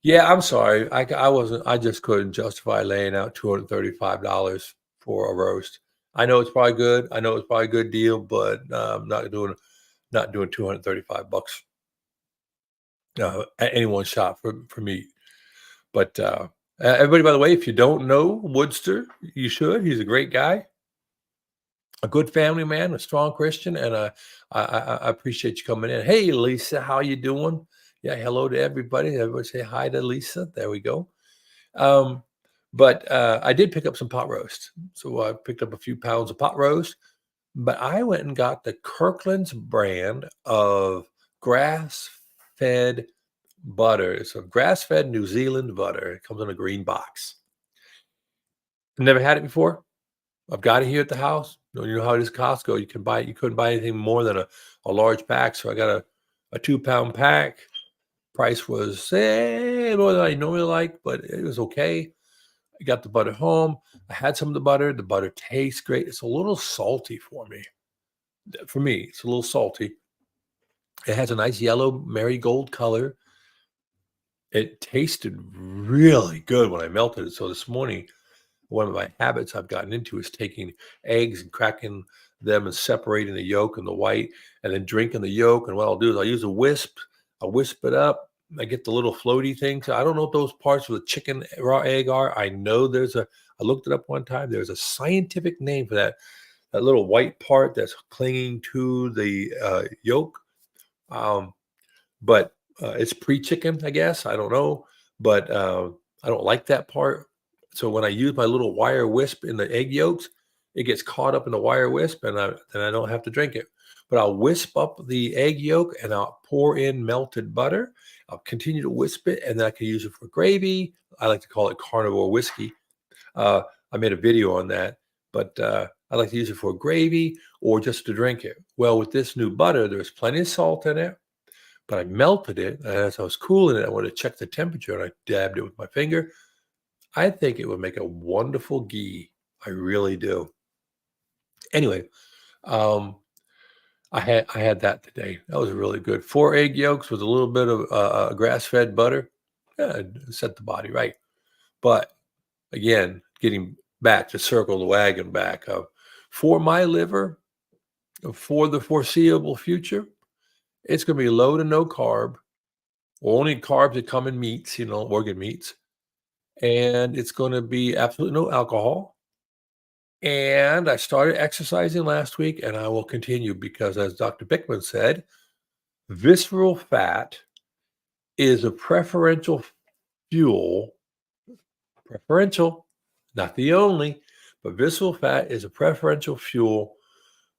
Yeah, I'm sorry. I wasn't. I just couldn't justify laying out $235 for a roast. I know it's probably good. I know it's probably a good deal, but I'm not doing 235 bucks at any one shop for meat. But everybody, by the way, if you don't know Woodster, you should. He's a great guy, a good family man, a strong Christian, and I appreciate you coming in. Hey, Lisa, how you doing? Yeah, hello to everybody. Everybody say hi to Lisa. There we go. Um, but I did pick up some pot roast. So I picked up a few pounds of pot roast, but I went and got the Kirkland's brand of grass-fed butter. It's a grass-fed New Zealand butter. It comes in a green box. Never had it before. I've got it here at the house. You know how it is, Costco. You couldn't buy anything more than a large pack. So I got a 2-pound pack. Price was more than I normally like, but it was okay. I got the butter home. I had some of the butter. The butter tastes great. It's a little salty for me. For me, it's a little salty. It has a nice yellow marigold color. It tasted really good when I melted it. So this morning, one of my habits I've gotten into is taking eggs and cracking them and separating the yolk and the white, and then drinking the yolk. And what I'll do is I'll use a wisp. I'll wisp it up. I get the little floaty things. I don't know what those parts of the chicken raw egg are. I know I looked it up one time. There's a scientific name for that little white part that's clinging to the yolk. Um, but it's pre-chicken, I guess. I don't know, but I don't like that part. So when I use my little wire wisp in the egg yolks, it gets caught up in the wire wisp, and then I don't have to drink it. But I'll wisp up the egg yolk, and I'll pour in melted butter. I'll continue to wisp it, and then I can use it for gravy. I like to call it carnivore whiskey. I made a video on that, but I like to use it for gravy or just to drink it. Well, with this new butter, there's plenty of salt in it, but I melted it. And as I was cooling it, I wanted to check the temperature, and I dabbed it with my finger. I think it would make a wonderful ghee. I really do. Anyway, um, I had that today. That was really good. 4 egg yolks with a little bit of grass-fed butter. Yeah, set the body right. But again, getting back to circle the wagon back, for my liver, for the foreseeable future, it's going to be low to no carb, only carbs that come in meats, organ meats, and it's gonna be absolutely no alcohol. And I started exercising last week, and I will continue because, as Dr. Bickman said, visceral fat is a preferential fuel, preferential, not the only, but visceral fat is a preferential fuel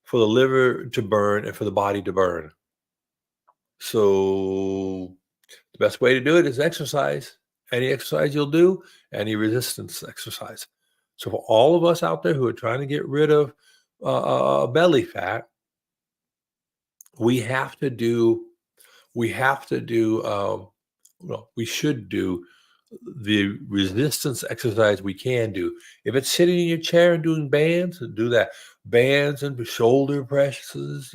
for the liver to burn and for the body to burn. So the best way to do it is exercise. Any exercise you'll do, any resistance exercise. So for all of us out there who are trying to get rid of belly fat, we have to do we have to do well, we should do the resistance exercise we can do. If it's sitting in your chair and doing bands, do that. Bands and shoulder presses.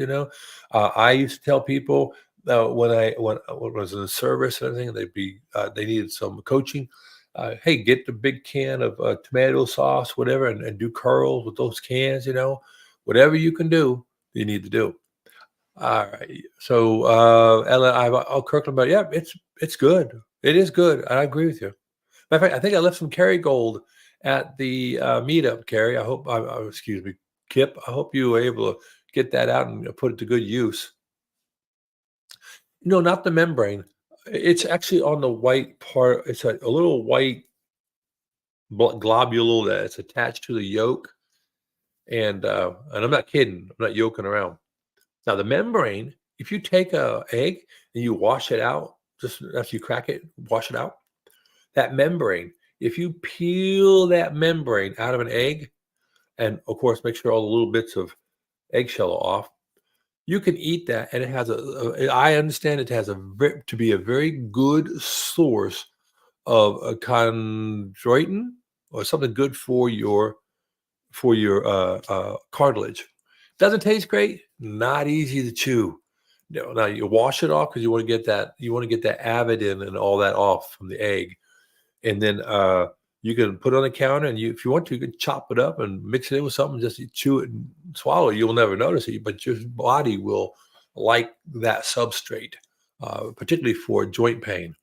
I used to tell people when I was in the service and everything, they needed some coaching. Hey, get the big can of tomato sauce, whatever, and do curls with those cans. Whatever you can do, you need to do. All right. So, Ella, Kirkland, but yeah, it's good. It is good. I agree with you. Matter of fact, I think I left some Kerrygold at the meetup, Carrie. Excuse me, Kip. I hope you were able to get that out and put it to good use. No, not the membrane. It's actually on the white part. It's a little white globule that's attached to the yolk, and I'm not kidding. I'm not joking around. Now, the membrane, if you take a egg and you wash it out, just after you crack it, wash it out, that membrane, if you peel that membrane out of an egg, and of course, make sure all the little bits of eggshell are off, you can eat that, and it has I understand it has to be a very good source of a chondroitin or something good for your cartilage. Doesn't taste great, not easy to chew. No, now you wash it off because you want to get that avidin and all that off from the egg, and then you can put it on the counter, and if you want to, you can chop it up and mix it in with something, just chew it and swallow it. You'll never notice it, but your body will like that substrate, particularly for joint pain.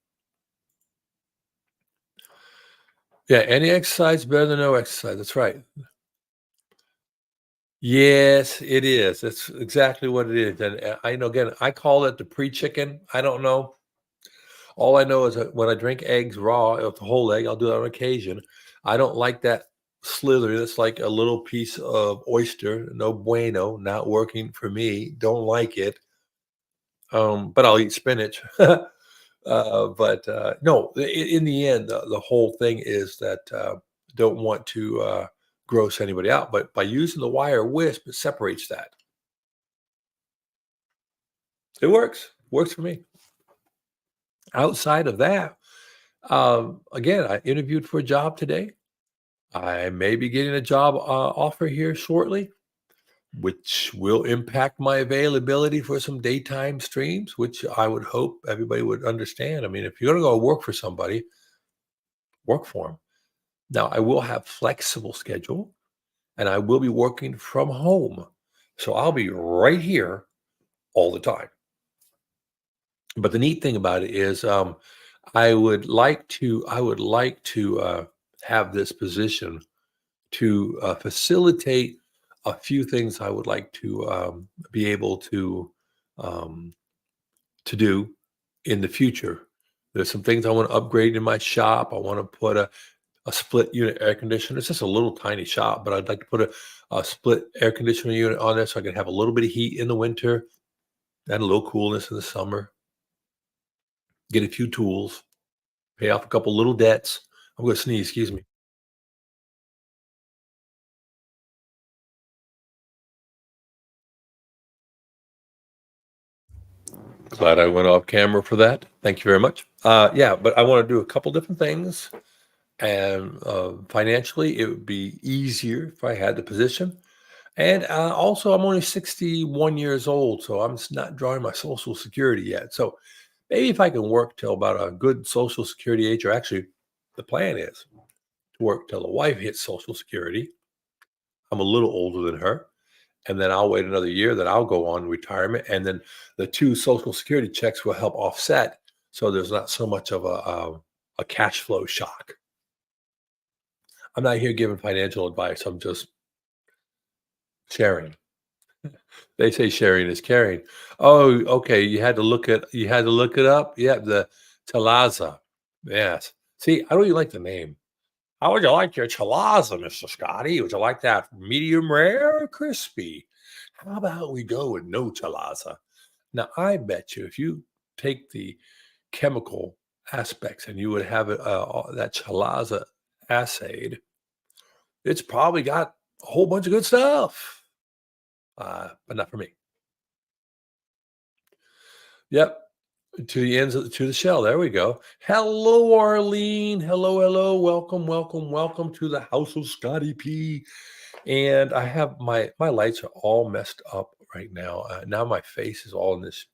Yeah, any exercise better than no exercise. That's right. Yes, it is. That's exactly what it is. And I know, again, I call it the pre-chicken. I don't know. All I know is that when I drink eggs raw, if the whole egg, I'll do that on occasion. I don't like that slither. That's like a little piece of oyster. No bueno, not working for me. Don't like it. But I'll eat spinach. But no, in the end, the whole thing is that don't want to gross anybody out. But by using the wire wisp, it separates that. It works. Works for me. Outside of that, again, I interviewed for a job today. I may be getting a job offer here shortly, which will impact my availability for some daytime streams, which I would hope everybody would understand. I mean, if you're going to go work for somebody, work for them. Now, I will have flexible schedule, and I will be working from home. So I'll be right here all the time. But the neat thing about it is, I would like to have this position to facilitate a few things I would like to be able um, to do in the future. There's some things I want to upgrade in my shop. I want to put a split unit air conditioner. It's just a little tiny shop, but I'd like to put a split air conditioner unit on there so I can have a little bit of heat in the winter and a little coolness in the summer. Get a few tools, pay off a couple little debts. I'm going to sneeze. Excuse me. Glad I went off camera for that. Thank you very much. Yeah, but I want to do a couple different things. And financially, it would be easier if I had the position. And also, I'm only 61 years old, so I'm not drawing my Social Security yet. So maybe if I can work till about a good Social Security age, or actually, the plan is to work till the wife hits Social Security. I'm a little older than her. And then I'll wait another year, then I'll go on retirement. And then the two Social Security checks will help offset so there's not so much of a cash flow shock. I'm not here giving financial advice. I'm just sharing. They say sharing is caring. Oh, okay. You had to look it up. Yeah, the Chalaza. Yes. See, I don't even like the name. How would you like your Chalaza, Mr. Scotty? Would you like that medium rare or crispy? How about we go with no Chalaza? Now, I bet you if you take the chemical aspects and you would have it, that Chalaza assayed, it's probably got a whole bunch of good stuff, but not for me. Yep. To the ends of to the shell. There we go. Hello, Arlene. Hello, hello. Welcome, welcome, welcome to the house of Scotty P. And I have my lights are all messed up right now. Now my face is all in this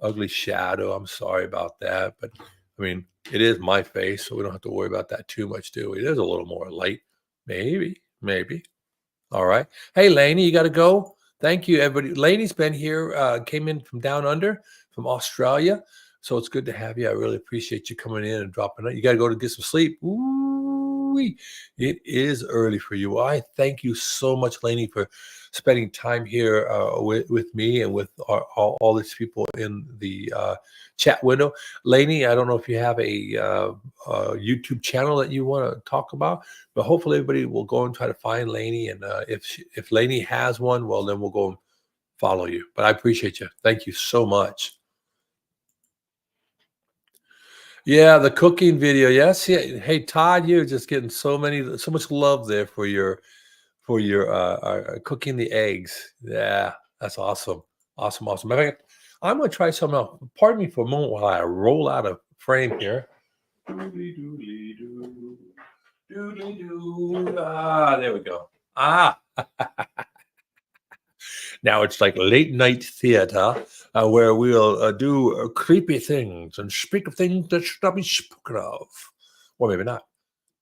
ugly shadow. I'm sorry about that, but I mean it is my face, so we don't have to worry about that too much, do we? There's a little more light, maybe, maybe. All right. Hey, Lainey, you got to go. Thank you, everybody. Lainey's been here, came in from down under, from Australia. So it's good to have you. I really appreciate you coming in and dropping it. You got to go to get some sleep. Ooh, it is early for you. Well, I thank you so much, Lainey, for spending time here with me and with all these people in the chat window. Lainey, I don't know if you have YouTube channel that you want to talk about. But hopefully everybody will go and try to find Lainey, and if Lainey has one, well, then we'll go and follow you. But I appreciate you. Thank you so much. Yeah, the cooking video. Yes, yeah. Hey, Todd, you're just getting so much love there for your cooking the eggs. Yeah, that's awesome, awesome, awesome. Matter of fact, I'm gonna try something else. Pardon me for a moment while I roll out of frame here. Doodly doodly doo. Doodly doo. Ah, there we go. Ah, now it's like late night theater where we'll do creepy things and speak of things that should not be spoken of. Or maybe not.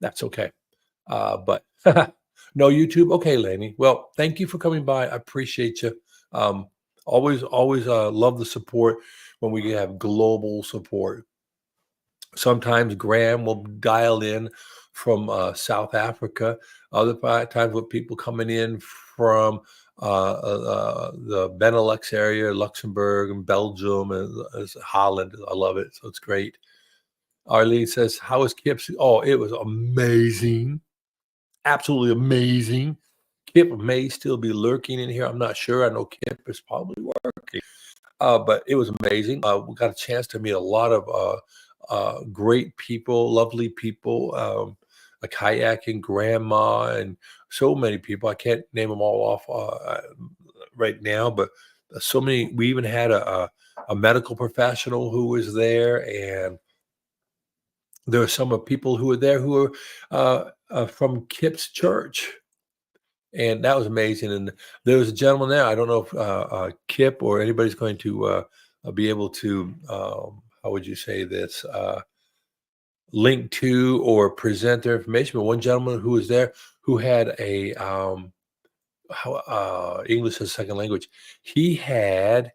That's okay. But no YouTube. Okay, Laney. Well, thank you for coming by. I appreciate you. Um, always love the support when we have global support. Sometimes Graham will dial in from South Africa. Other times with people coming in from the Benelux area, Luxembourg and Belgium and Holland. I love it. So it's great. Arlene says, how was Kip's? Oh, it was amazing. Absolutely amazing. Kip may still be lurking in here. I'm not sure. I know Kip is probably working. But it was amazing. We got a chance to meet a lot of great people, lovely people, a kayaking grandma, and so many people. I can't name them all off right now, but so many. We even had a medical professional who was there, and there were some of people who were there who were from Kip's church. And that was amazing. And there was a gentleman there. I don't know if Kip or anybody's going to be able to, how would you say this, link to or present their information. But one gentleman who was there who had English as a second language, he had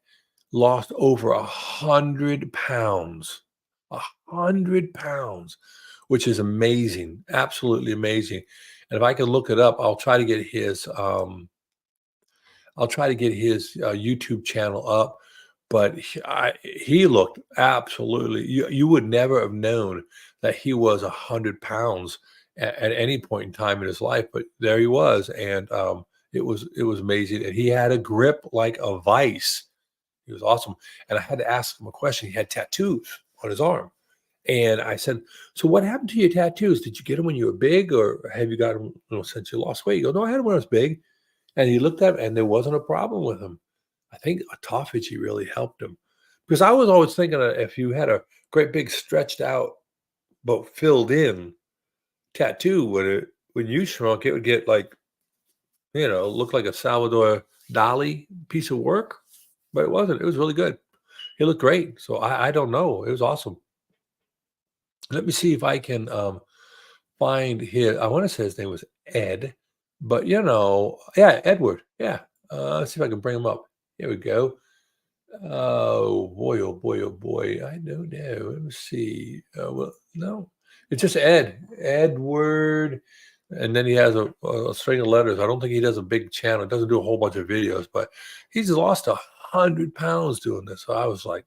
lost over 100 pounds, 100 pounds, which is amazing, absolutely amazing. And if I can look it up, I'll try to get his YouTube channel up. But he looked absolutely. You would never have known that he was 100 pounds at any point in time in his life. But there he was, and it was amazing. And he had a grip like a vice. He was awesome. And I had to ask him a question. He had tattoos on his arm. And I said, "So what happened to your tattoos? Did you get them when you were big, or have you got them, since you lost weight?" He goes, "No, I had them when I was big." And he looked at it, and there wasn't a problem with him. I think autophagy really helped him, because I was always thinking that if you had a great big stretched out but filled in tattoo, when you shrunk, it would get like, look like a Salvador Dali piece of work, but it wasn't. It was really good. He looked great. So I don't know. It was awesome. Let me see if I can find his. I want to say his name was Ed, but yeah, Edward. Yeah. Let's see if I can bring him up. Here we go. Oh boy, oh boy, oh boy. I don't know. Let me see. Well, no, it's just Edward, and then he has a string of letters. I don't think he does a big channel. Doesn't do a whole bunch of videos, but he's lost 100 pounds doing this. So I was like,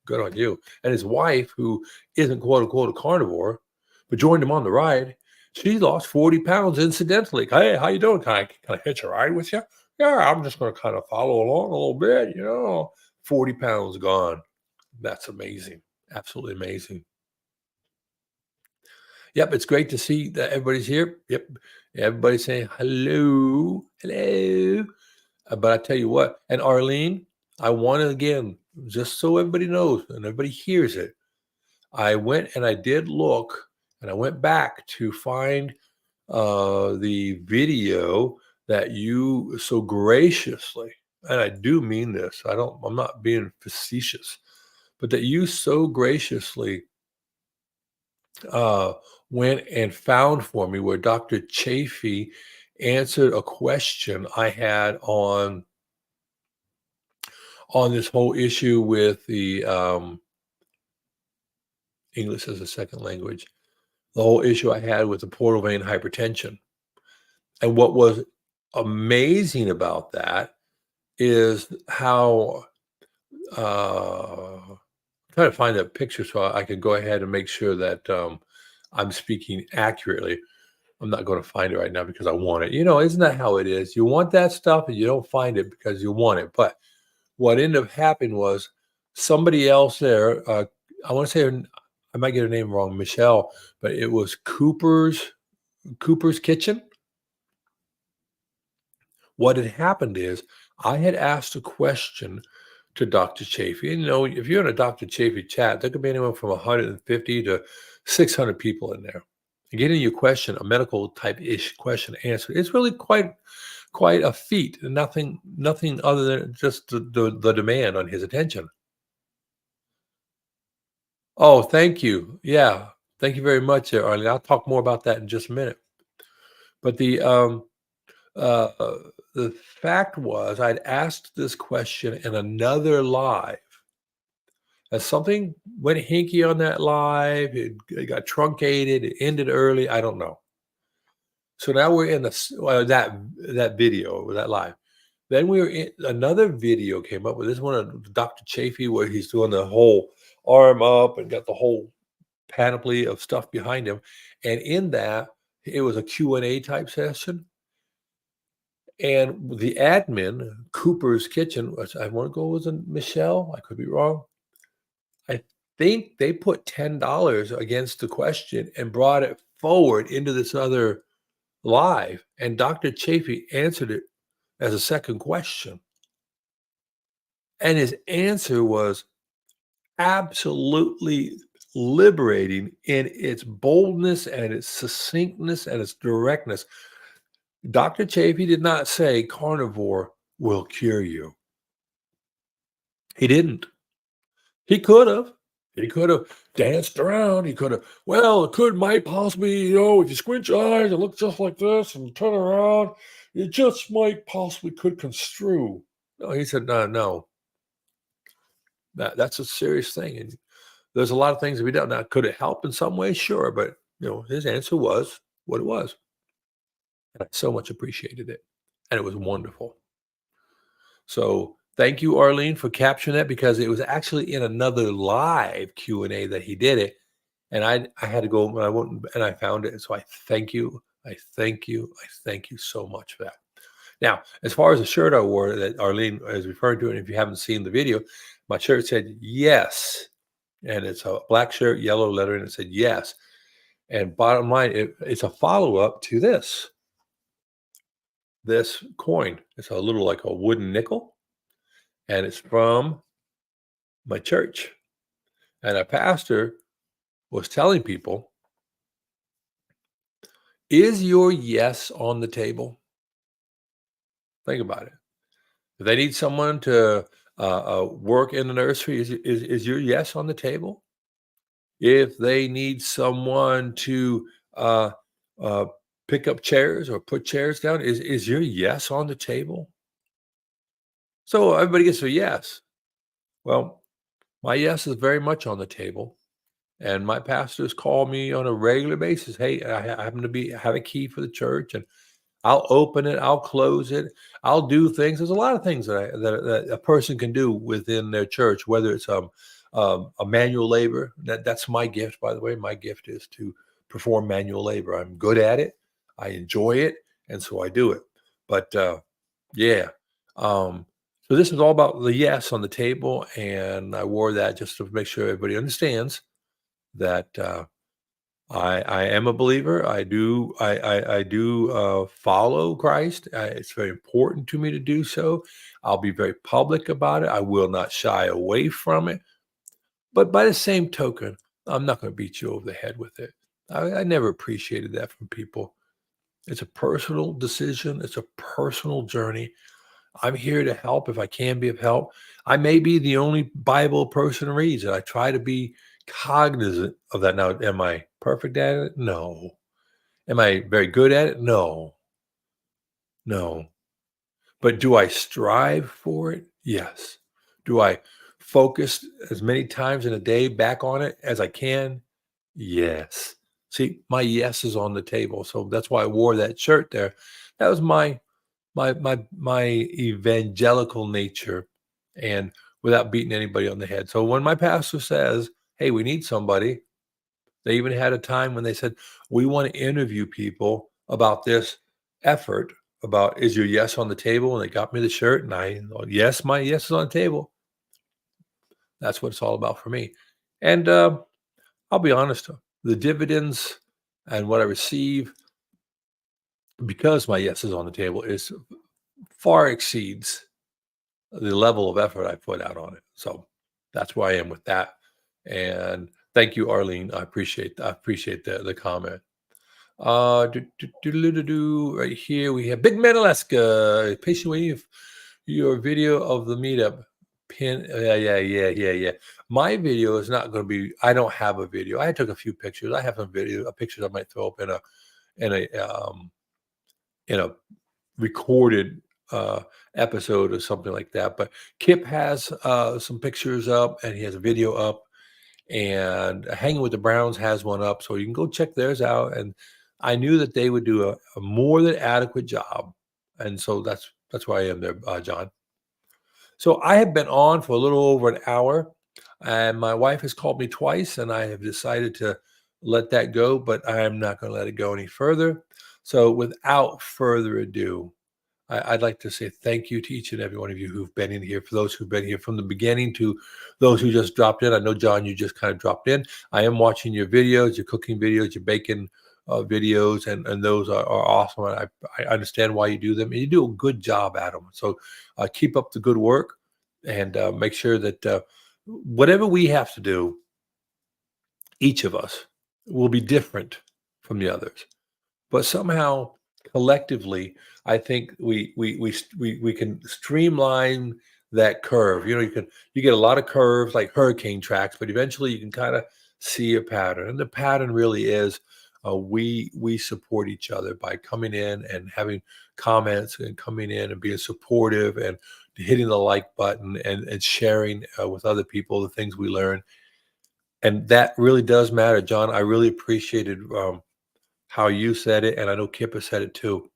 good on you. And his wife, who isn't quote unquote a carnivore, but joined him on the ride, she lost 40 pounds incidentally. Hey, how you doing? Can I hitch a ride with you? Yeah, I'm just going to kind of follow along a little bit, 40 pounds gone. That's amazing. Absolutely amazing. Yep, it's great to see that everybody's here. Yep, everybody's saying hello, hello. But I tell you what, and Arlene, I want to again, just so everybody knows and everybody hears it. I went and I did look, and I went back to find the video that you so graciously, and I do mean this. I'm not being facetious, but that you so graciously uh, went and found for me where Dr. Chafee answered a question I had on this whole issue with the English as a second language, the whole issue I had with the portal vein hypertension. And what was amazing about that is how trying to find that picture so I could go ahead and make sure that I'm speaking accurately. I'm not going to find it right now because I want it. Isn't that how it is? You want that stuff and you don't find it because you want it. But what ended up happening was somebody else there. I want to say I might get her name wrong, Michelle, but it was Cooper's Kitchen. What had happened is I had asked a question to Dr. Chafee. And, if you're in a Dr. Chafee chat, there could be anyone from 150 to 600 people in there. And getting your question, a medical type ish question answered, it's really quite a feat. And nothing other than just the demand on his attention. Oh, thank you. Yeah. Thank you very much, Arlene. I'll talk more about that in just a minute. But uh, the fact was, I'd asked this question in another live. As something went hinky on that live, it got truncated, it ended early. I don't know. So now we're in that video or that live. Then we were in another video came up with this one of Dr. Chafee where he's doing the whole arm up and got the whole panoply of stuff behind him. And in that, it was a Q&A type session. And the admin, Cooper's Kitchen, which I want to go with Michelle. I could be wrong. I think they put $10 against the question and brought it forward into this other live. And Dr. Chafee answered it as a second question. And his answer was absolutely liberating in its boldness and its succinctness and its directness. Dr. Chafee did not say carnivore will cure you. He didn't. He could have. He could have danced around. He could have, well, might possibly, if you squint your eyes and look just like this and turn around, it just might possibly could construe. No, he said, no, no. That's a serious thing. And there's a lot of things to be done. Now, could it help in some way? Sure. But, his answer was what it was. And I so much appreciated it. And it was wonderful. So thank you, Arlene, for capturing that because it was actually in another live Q&A that he did it. And I had to go and I went and I found it. So I thank you. I thank you. I thank you so much for that. Now, as far as the shirt I wore that Arlene is referring to, and if you haven't seen the video, my shirt said yes. And it's a black shirt, yellow lettering, and it said yes. And bottom line, it's a follow-up to this coin. It's a little like a wooden nickel. And it's from my church. And a pastor was telling people, is your yes on the table? Think about it. If they need someone to work in the nursery, is your yes on the table? If they need someone to uh, uh, pick up chairs or put chairs down, is your yes on the table? So everybody gets a yes. Well, my yes is very much on the table. And my pastors call me on a regular basis. Hey, I happen to have a key for the church, and I'll open it, I'll close it, I'll do things. There's a lot of things that a person can do within their church, whether it's a manual labor. That's my gift, by the way. My gift is to perform manual labor. I'm good at it. I enjoy it, and so I do it. But yeah, um, so this is all about the yes on the table, and I wore that just to make sure everybody understands that I am a believer. I do follow Christ. It's very important to me to do so. I'll be very public about it. I will not shy away from it. But by the same token, I'm not going to beat you over the head with it. I never appreciated that from people. It's a personal decision. It's a personal journey. I'm here to help if I can be of help. I may be the only Bible a person reads, and I try to be cognizant of that. Now, am I perfect at it? No. Am I very good at it? No. No. But do I strive for it? Yes. Do I focus as many times in a day back on it as I can? Yes. See, my yes is on the table. So that's why I wore that shirt there. That was my evangelical nature, and without beating anybody on the head. So when my pastor says, "Hey, we need somebody," they even had a time when they said, "We want to interview people about this effort, about is your yes on the table?" And they got me the shirt, and yes, my yes is on the table. That's what it's all about for me. And I'll be honest, the dividends and what I receive because my yes is on the table is far exceeds the level of effort I put out on it. So that's where I am with that. And thank you, Arlene. I appreciate the comment. Right here we have Big Man Alaska. Patient waiting for your video of the meetup. Pin. Yeah. My video is not going to be. I don't have a video. I took a few pictures. I have some pictures I might throw up in a in a recorded episode or something like that. But Kip has some pictures up, and he has a video up, and Hanging with the Browns has one up, so you can go check theirs out. And I knew that they would do a more than adequate job, and so that's why I am there, John. So I have been on for a little over an hour, and my wife has called me twice, and I have decided to let that go, but I am not going to let it go any further. So without further ado, I'd like to say thank you to each and every one of you who've been in here, for those who've been here from the beginning to those who just dropped in. I know, John, you just kind of dropped in. I am watching your videos, your cooking videos, your baking videos, and those are awesome. I understand why you do them, and you do a good job at them. So keep up the good work, and make sure that whatever we have to do, each of us will be different from the others. But somehow, collectively, I think we can streamline that curve. You get a lot of curves like hurricane tracks, but eventually you can kind of see a pattern. And the pattern really is we support each other by coming in and having comments and coming in and being supportive and hitting the like button and sharing with other people the things we learn. And that really does matter, John. I really appreciated how you said it, and I know Kip has said it too.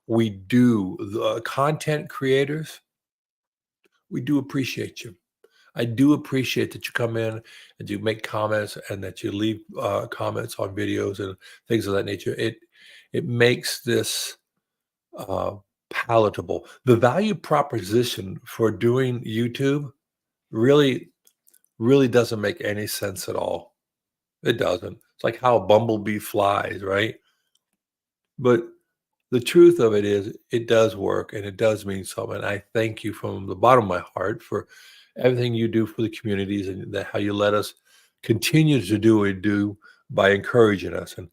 We do, the content creators, we do appreciate you. I do appreciate that you come in and you make comments and that you leave comments on videos and things of that nature. It makes this uh, palatable. The value proposition for doing YouTube really, really doesn't make any sense at all. It doesn't. It's like how a bumblebee flies, right? But the truth of it is, it does work and it does mean something. And I thank you from the bottom of my heart for everything you do for the communities and how you let us continue to do what we do by encouraging us. And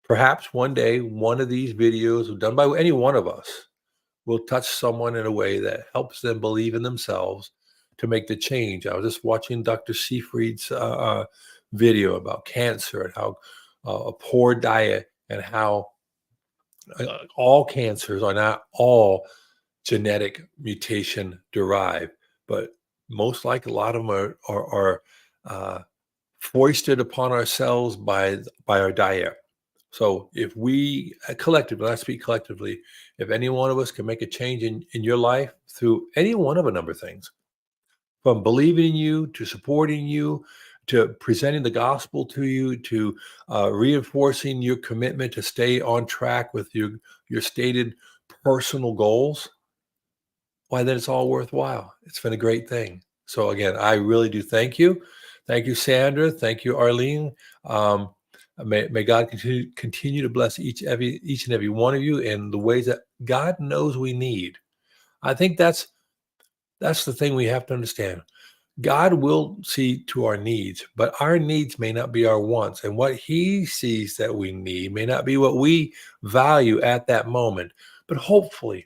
perhaps one day, one of these videos done by any one of us will touch someone in a way that helps them believe in themselves to make the change. I was just watching Dr. Seyfried's video about cancer and how a poor diet and how all cancers are not all genetic mutation derived, but most likely a lot of them are uh, foisted upon ourselves by our diet. So if we collectively, I speak collectively, if any one of us can make a change in your life through any one of a number of things, from believing in you to supporting you to presenting the gospel to you to reinforcing your commitment to stay on track with your stated personal goals, why then it's all worthwhile. It's been a great thing. So again, I really do thank you. Thank you, Sandra. Thank you, Arlene. Um, may God continue to bless each and every one of you in the ways that God knows we need. I think that's the thing we have to understand. God will see to our needs, but our needs may not be our wants. And what He sees that we need may not be what we value at that moment. But hopefully,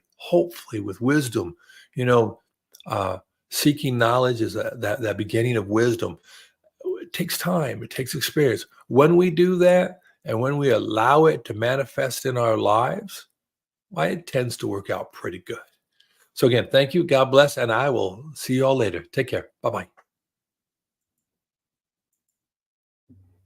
with wisdom, you know, uh, seeking knowledge is that beginning of wisdom. It takes time, it takes experience. When we do that, and when we allow it to manifest in our lives, why it tends to work out pretty good. So again, thank you. God bless, and I will see you all later. Take care. Bye bye.